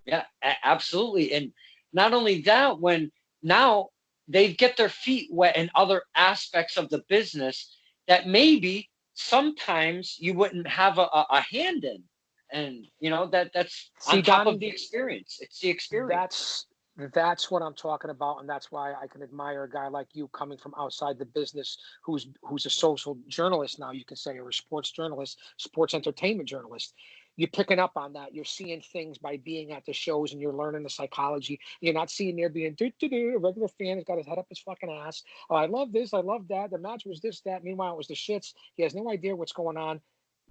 Yeah, absolutely. And not only that, when now they get their feet wet in other aspects of the business that maybe sometimes you wouldn't have a hand in. And that's on top of the experience. It's the experience. That's what I'm talking about, and that's why I can admire a guy like you coming from outside the business, who's a social journalist now, you can say, or a sports journalist, sports entertainment journalist. You're picking up on that. You're seeing things by being at the shows, and you're learning the psychology. You're not seeing there being a regular fan has got his head up his fucking ass. Oh, I love this. I love that. The match was this, that. Meanwhile, it was the shits. He has no idea what's going on.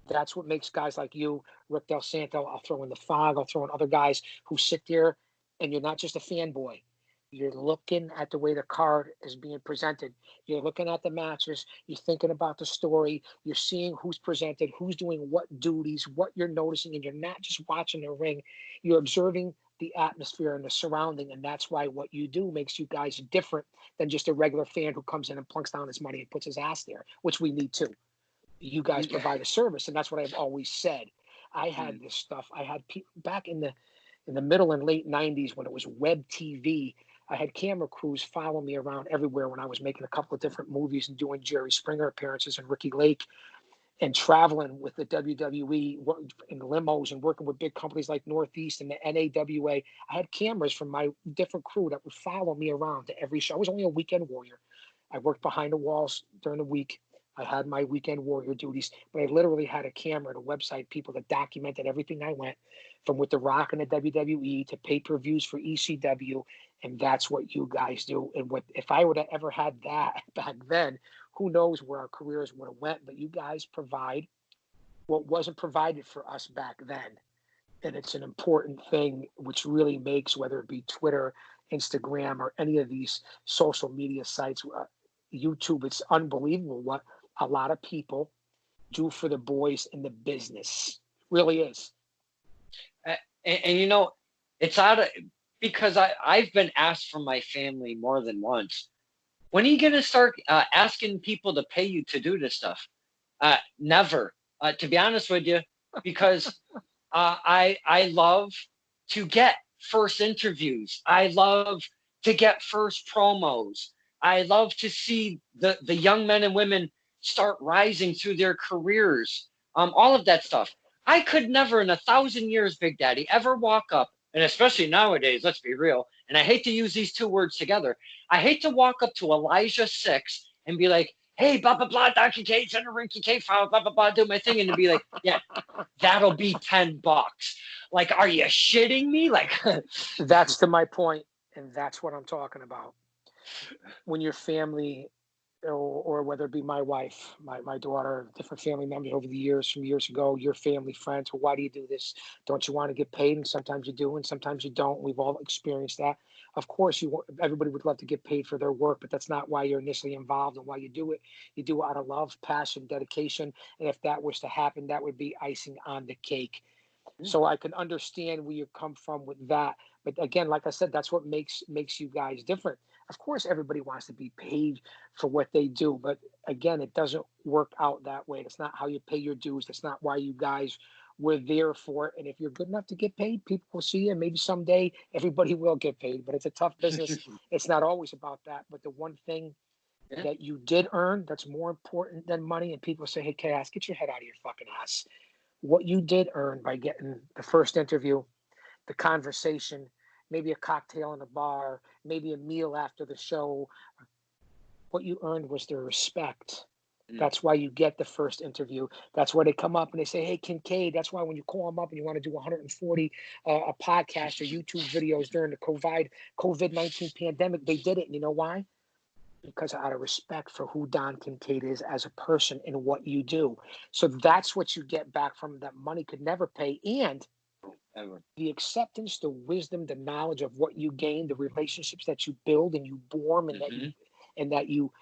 That's what makes guys like you, Rick Del Santo, I'll throw in the Fog, I'll throw in other guys who sit there, and you're not just a fanboy. You're looking at the way the card is being presented. You're looking at the matches. You're thinking about the story. You're seeing who's presented, who's doing what duties, what you're noticing, and you're not just watching the ring. You're observing the atmosphere and the surrounding. And that's why what you do makes you guys different than just a regular fan who comes in and plunks down his money and puts his ass there, which we need too. You guys provide a service, and that's what I've always said. I had this stuff. I had people back in the middle and late 90s when it was web TV. I had camera crews follow me around everywhere when I was making a couple of different movies and doing Jerry Springer appearances and Ricky Lake and traveling with the WWE in limos and working with big companies like Northeast and the NAWA. I had cameras from my different crew that would follow me around to every show. I was only a weekend warrior. I worked behind the walls during the week. I had my weekend warrior duties, but I literally had a camera and a website, people that documented everything I went from with The Rock and the WWE to pay-per-views for ECW. And that's what you guys do. And what if I would have ever had that back then, who knows where our careers would have went, but you guys provide what wasn't provided for us back then. And it's an important thing, which really makes, whether it be Twitter, Instagram, or any of these social media sites, YouTube, it's unbelievable what a lot of people do for the boys in the business. It really is. And you know, it's out of, because I've been asked from my family more than once, when are you going to start asking people to pay you to do this stuff? Never, to be honest with you, because I love to get first interviews. I love to get first promos. I love to see the young men and women start rising through their careers. All of that stuff. I could never in 1,000 years, Big Daddy, ever walk up, and especially nowadays, let's be real, and I hate to use these two words together. I hate to walk up to Elijah 6 and be like, hey, blah, blah, blah, Dr. K, send a Rinky K file, blah, blah, blah, do my thing, and to be like, yeah, that'll be $10. Like, are you shitting me? Like, that's to my point, and that's what I'm talking about. When your family, or whether it be my wife, my daughter, different family members over the years, from years ago, your family, friends, well, why do you do this? Don't you want to get paid? And sometimes you do, and sometimes you don't. We've all experienced that. Of course, everybody would love to get paid for their work, but that's not why you're initially involved and why you do it. You do it out of love, passion, dedication. And if that was to happen, that would be icing on the cake. So I can understand where you come from with that. But again, like I said, that's what makes you guys different. Of course, everybody wants to be paid for what they do. But again, it doesn't work out that way. That's not how you pay your dues. That's not why you guys were there for it. And if you're good enough to get paid, people will see you. And maybe someday everybody will get paid. But it's a tough business. It's not always about that. But the one thing that you did earn that's more important than money, and people say, hey, Chaos, get your head out of your fucking ass. What you did earn by getting the first interview, the conversation, maybe a cocktail in a bar, maybe a meal after the show, what you earned was their respect. That's why you get the first interview. That's why they come up and they say, hey, Kincaid. That's why when you call them up and you want to do 140 a podcast or YouTube videos during the COVID-19 pandemic, they did it. And you know why? Because out of respect for who Don Kincaid is as a person and what you do. So that's what you get back from that money could never pay. And the acceptance, the wisdom, the knowledge of what you gain, the relationships that you build and you form, and that you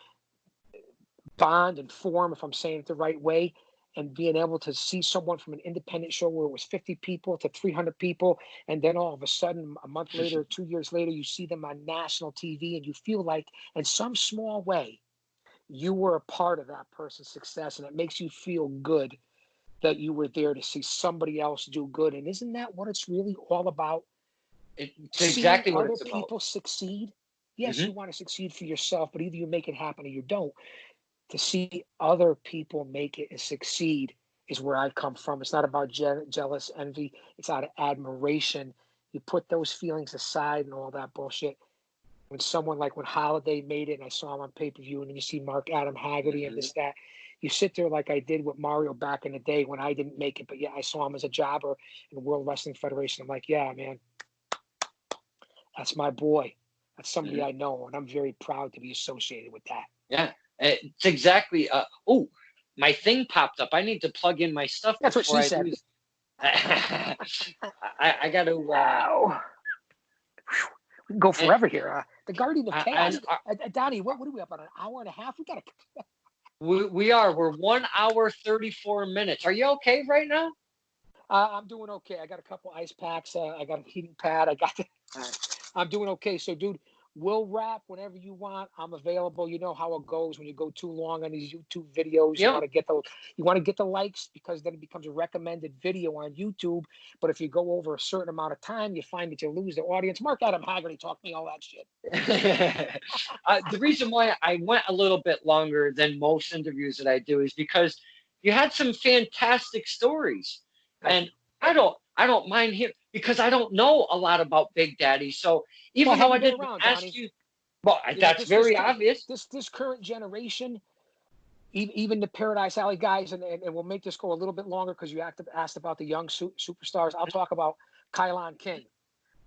bond and form, if I'm saying it the right way, and being able to see someone from an independent show where it was 50 people to 300 people, and then all of a sudden, a month later, 2 years later, you see them on national TV, and you feel like, in some small way, you were a part of that person's success, and it makes you feel good that you were there to see somebody else do good. And isn't that what it's really all about? It's exactly what it's about. about. People succeed. Yes, you want to succeed for yourself, but either you make it happen or you don't. To see other people make it and succeed is where I come from. It's not about jealous, envy. It's out of admiration. You put those feelings aside and all that bullshit. When someone like when Holiday made it and I saw him on pay-per-view, and then you see Mark Adam Haggerty and this, that, you sit there like I did with Mario back in the day when I didn't make it, but yeah, I saw him as a jobber in the World Wrestling Federation. I'm like, yeah, man, that's my boy. That's somebody I know, and I'm very proud to be associated with that. Yeah, it's exactly. Oh, my thing popped up. I need to plug in my stuff. That's what she said. I got to. Wow. We can go forever here. The Guardian of Chaos. Donnie, what are we up on? An hour and a half? We got to. We are. We're 1 hour 34 minutes. Are you okay right now? I'm doing okay. I got a couple ice packs. I got a heating pad. I'm doing okay. So, dude, we'll wrap whenever you want. I'm available. You know how it goes when you go too long on these YouTube videos. Yep. You want to get the likes because then it becomes a recommended video on YouTube. But if you go over a certain amount of time, you find that you lose the audience. Mark Adam Haggerty taught me all that shit. The reason why I went a little bit longer than most interviews that I do is because you had some fantastic stories, and I don't mind hearing because I don't know a lot about Big Daddy. So even though I been didn't around, ask Donnie. you, well, that's very obvious. This current generation, even the Paradise Alley guys, and we'll make this go a little bit longer because you asked about the young superstars. I'll talk about Kylon King.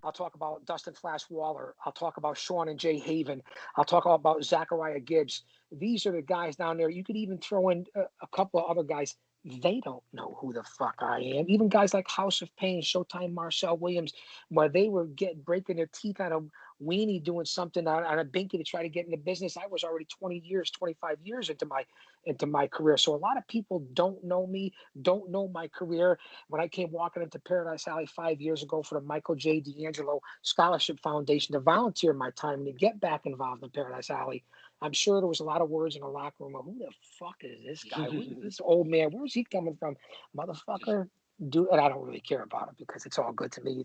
I'll talk about Dustin Flash Waller. I'll talk about Sean and Jay Haven. I'll talk about Zachariah Gibbs. These are the guys down there. You could even throw in a couple of other guys. They don't know who the fuck I am. Even guys like House of Pain, Showtime, Marcel Williams, where they were breaking their teeth on a weenie doing something on a binky to try to get into business. I was already 20 years, 25 years into my career. So a lot of people don't know me, don't know my career. When I came walking into Paradise Alley 5 years ago for the Michael J. D'Angelo Scholarship Foundation to volunteer my time and to get back involved in Paradise Alley, I'm sure there was a lot of words in the locker room of who the fuck is this guy? This old man, where's he coming from? Motherfucker. And I don't really care about it because it's all good to me.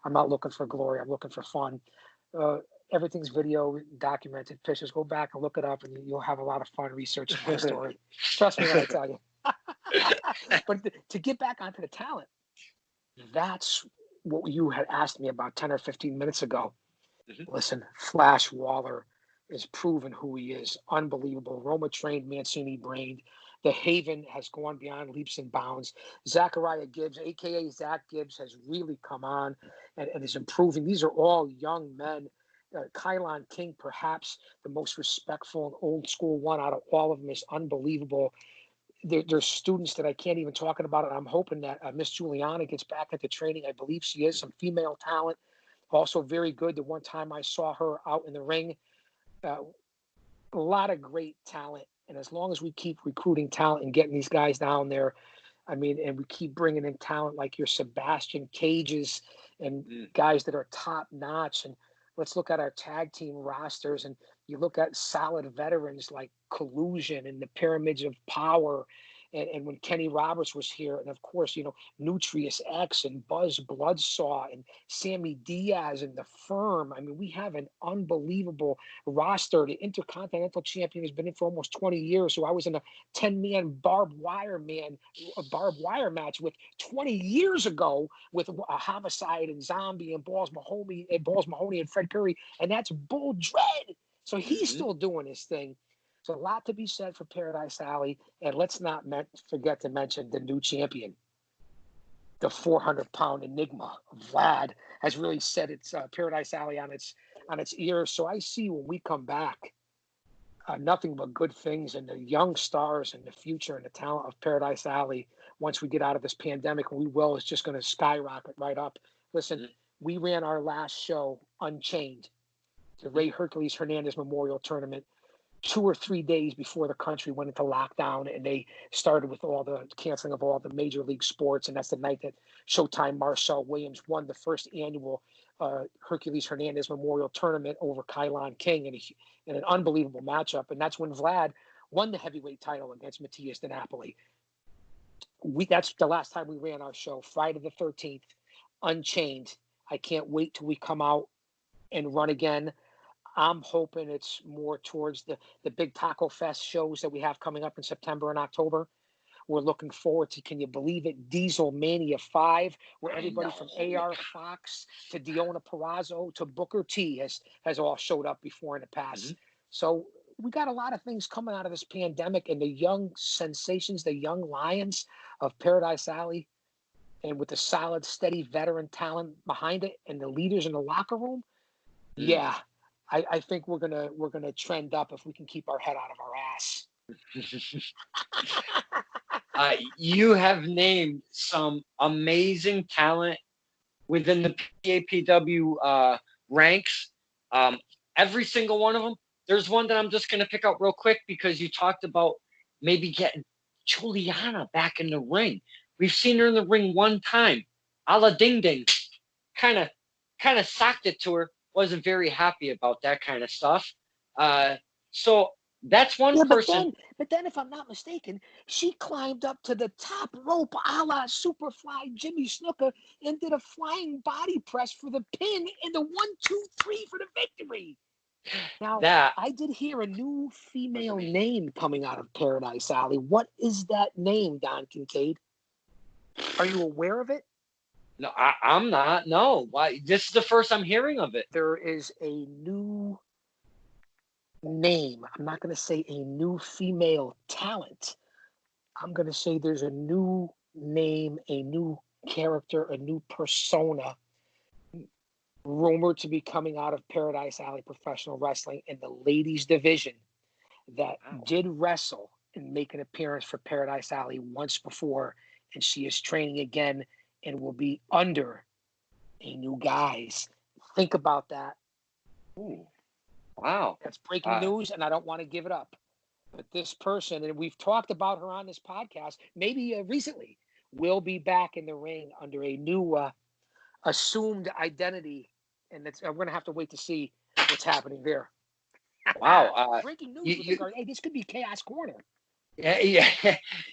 I'm not looking for glory. I'm looking for fun. Everything's video documented. Pictures. Go back and look it up, and you'll have a lot of fun researching my story. Trust me when I tell you. But to get back onto the talent, that's what you had asked me about 10 or 15 minutes ago. Listen, Flash Waller is proven who he is. Unbelievable. Roma trained, Mancini brained. The Haven has gone beyond leaps and bounds. Zachariah Gibbs, aka Zach Gibbs, has really come on and is improving. These are all young men. Kylon King, perhaps the most respectful and old school one out of all of them, is unbelievable. There's students that I can't even talk about it. I'm hoping that Miss Juliana gets back into training. I believe she is. Some female talent, also very good. The one time I saw her out in the ring, a lot of great talent. And as long as we keep recruiting talent and getting these guys down there, I mean, and we keep bringing in talent like your Sebastian Cages and guys that are top notch. And let's look at our tag team rosters, and you look at solid veterans like Collusion and the Pyramids of Power. And when Kenny Roberts was here, and of course, Nutrius X and Buzz Bloodsaw and Sammy Diaz and The Firm. I mean, we have an unbelievable roster. The Intercontinental Champion has been in for almost 20 years. So I was in a 10-man barbed wire match with 20 years ago with a Homicide and Zombie and Balls Mahoney and Fred Perry, and that's Bull Dread. So he's still doing his thing. So a lot to be said for Paradise Alley, and let's not forget to mention the new champion, the 400-pound enigma. Vlad has really set its Paradise Alley on its ears. So I see when we come back, nothing but good things, and the young stars and the future and the talent of Paradise Alley. Once we get out of this pandemic, and we will, is just going to skyrocket right up. Listen, we ran our last show Unchained, the Ray Hercules Hernandez Memorial Tournament, 2 or 3 days before the country went into lockdown, and they started with all the canceling of all the major league sports. And that's the night that Showtime Marcel Williams won the first annual Hercules Hernandez Memorial Tournament over Kylon King in an unbelievable matchup. And that's when Vlad won the heavyweight title against Matias Di Napoli. That's the last time we ran our show, Friday the 13th, Unchained. I can't wait till we come out and run again. I'm hoping it's more towards the big Taco Fest shows that we have coming up in September and October. We're looking forward to, can you believe it, Diesel Mania 5, where everybody from AR Fox to Diona Purrazzo to Booker T has all showed up before in the past. So we got a lot of things coming out of this pandemic, and the young sensations, the young lions of Paradise Alley, and with the solid, steady veteran talent behind it and the leaders in the locker room, I think we're gonna trend up if we can keep our head out of our ass. You have named some amazing talent within the PAPW ranks. Every single one of them. There's one that I'm just gonna pick out real quick because you talked about maybe getting Juliana back in the ring. We've seen her in the ring one time. A la Ding Ding. Kind of socked it to her. Wasn't very happy about that kind of stuff. So that's one Yeah, person. but then, if I'm not mistaken, she climbed up to the top rope, a la Superfly Jimmy Snuka, and did a flying body press for the pin and the 1, 2, 3 for the victory. Now, That I did hear a new female name coming out of Paradise Alley. What is that name, Don Kincaid? Are you aware of it? no, I'm not. No, why? This is the first I'm hearing of it. There is a new name. I'm not going to say a new female talent. I'm going to say there's a new name, a new character, a new persona rumored to be coming out of Paradise Alley Professional Wrestling in the ladies division that did wrestle and make an appearance for Paradise Alley once before, and she is training again and will be under a new guise. Think about that. Ooh, wow. That's breaking news, and I don't want to give it up. But this person, and we've talked about her on this podcast, maybe recently, will be back in the ring under a new assumed identity. And we're going to have to wait to see what's happening there. Wow. Breaking news with regard. Hey, this could be Chaos Corner. Yeah.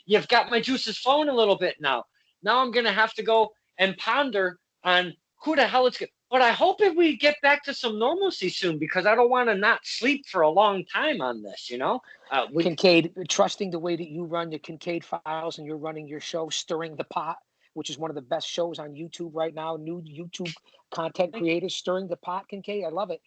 You've got my juices flowing a little bit now. Now I'm going to have to go and ponder on who the hell it's going to. But I hope that we get back to some normalcy soon, because I don't want to not sleep for a long time on this, you know? Kincaid, trusting the way that you run your Kincaid Files and you're running your show, Stirring the Pot, which is one of the best shows on YouTube right now, new YouTube content creators, Stirring the Pot, Kincaid, I love it.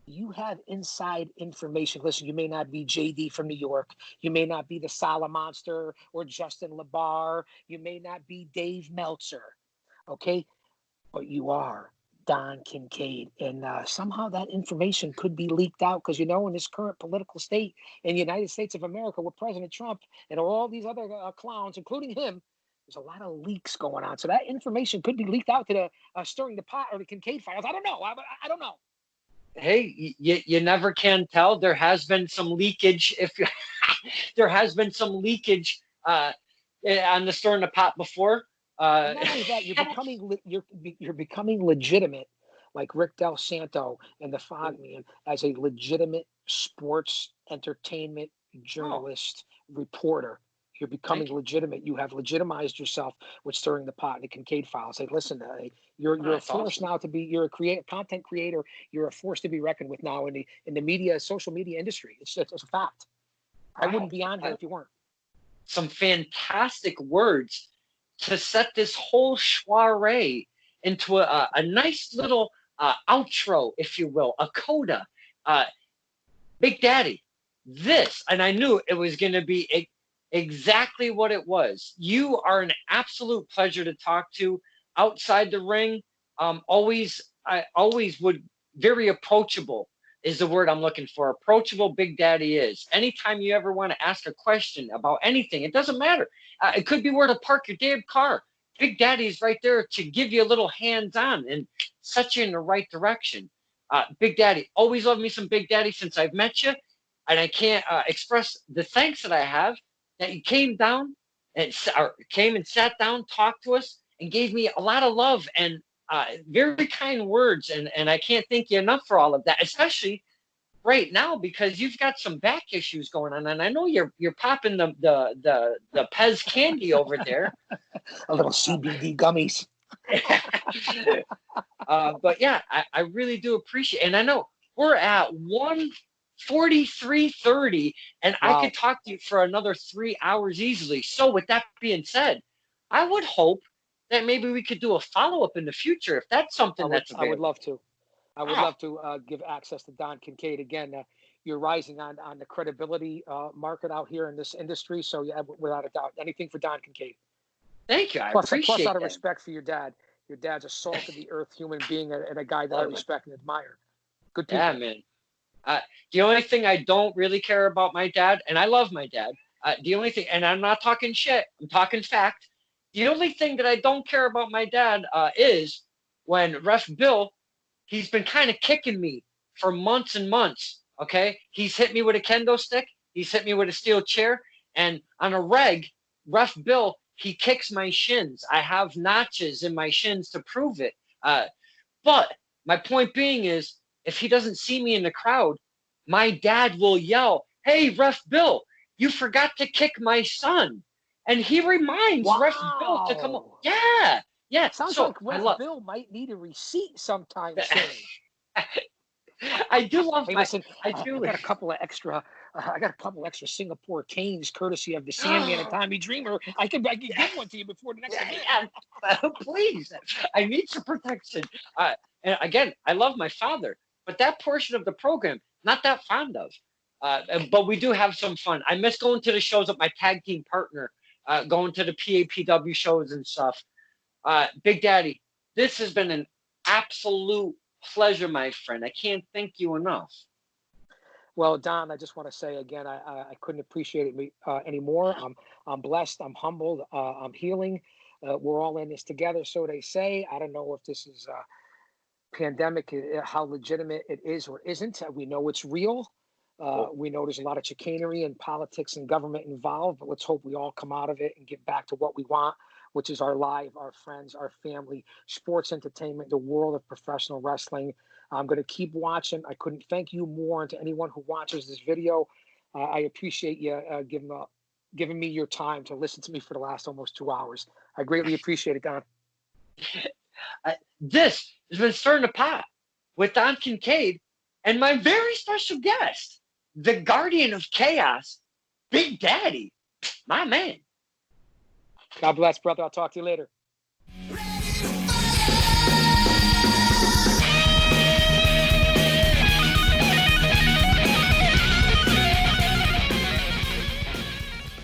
You have inside information. Listen, you may not be JD from New York. You may not be the Sala Monster or Justin LaBar. You may not be Dave Meltzer, okay? But you are Don Kincaid. And somehow that information could be leaked out because, you know, in this current political state in the United States of America with President Trump and all these other clowns, including him, there's a lot of leaks going on. So that information could be leaked out to the Stirring the Pot or the Kincaid Files. I don't know. I don't know. Hey, you never can tell. There has been some leakage. There has been some leakage on the Stirring the Pot before. Not only that, you're becoming legitimate, like Rick Del Santo and the Fogman, as a legitimate sports entertainment journalist reporter. You're becoming legitimate. You have legitimized yourself with Stirring the Pot and the Kincaid Files. Hey, listen, you're a force now to be. You're a content creator. You're a force to be reckoned with now in the media, social media industry. It's a fact. I wouldn't be on here if you weren't. Some fantastic words to set this whole soiree into a nice little outro, if you will, a coda. Big Daddy, and I knew it was going to be exactly what it was. You are an absolute pleasure to talk to outside the ring. I always would, very approachable is the word I'm looking for. Approachable Big Daddy is. Anytime you ever want to ask a question about anything, it doesn't matter. It could be where to park your damn car. Big Daddy is right there to give you a little hands-on and set you in the right direction. Big Daddy, always loved me some Big Daddy since I've met you. And I can't express the thanks that I have that you came down and came and sat down, talked to us, and gave me a lot of love and very kind words. And I can't thank you enough for all of that, especially right now, because you've got some back issues going on. And I know you're popping the Pez candy over there. A little CBD gummies. But yeah, I really do appreciate it. And I know we're at 1:43:30, and wow. I could talk to you for another 3 hours easily. So with that being said, I would hope that maybe we could do a follow-up in the future if that's something that's available. I would love to. I would love to give access to Don Kincaid again. You're rising on the credibility market out here in this industry. So yeah, without a doubt, anything for Don Kincaid. Thank you. I appreciate it. Plus, out of respect for your dad. Your dad's a salt of the earth human being and a guy that I respect and admire. Good people. Yeah, man. The only thing I don't really care about my dad, and I love my dad, the only thing, and I'm not talking shit, I'm talking fact. The only thing that I don't care about my dad is when Ref Bill, he's been kind of kicking me for months and months, okay? He's hit me with a kendo stick. He's hit me with a steel chair. And on a reg, Ref Bill He kicks my shins. I have notches in my shins to prove it. But my point being is, if he doesn't see me in the crowd, my dad will yell, "Hey, Ref Bill, you forgot to kick my son." And he reminds Ref Bill to come up. Wow. Yeah. Yeah. Sounds So like Ref Bill might need a receipt sometime soon. I do love Hey, my. listen, I I do. got a couple of extra. I got a couple extra Singapore canes, courtesy of the Sandman and Tommy Dreamer. I can give one to you before the next event. Yeah, please. I need some protection. And again, I love my father, but that portion of the program, not that fond of. But we do have some fun. I miss going to the shows with my tag team partner, going to the PAPW shows and stuff. Big Daddy, this has been an absolute pleasure, my friend. I can't thank you enough. Well, Don, I just want to say again, I couldn't appreciate it anymore. I'm blessed. I'm humbled. I'm healing. We're all in this together, so they say. I don't know if this is a pandemic, how legitimate it is or isn't. We know it's real. We know there's a lot of chicanery and politics and government involved, but let's hope we all come out of it and get back to what we want, which is our life, our friends, our family, sports entertainment, the world of professional wrestling. I'm going to keep watching. I couldn't thank you more, and to anyone who watches this video, I appreciate you giving me your time to listen to me for the last almost 2 hours. I greatly appreciate it, Don. This has been Stirring the Pot with Don Kincaid and my very special guest, the Guardian of Chaos, Big Daddy, my man. God bless, brother. I'll talk to you later. Ready to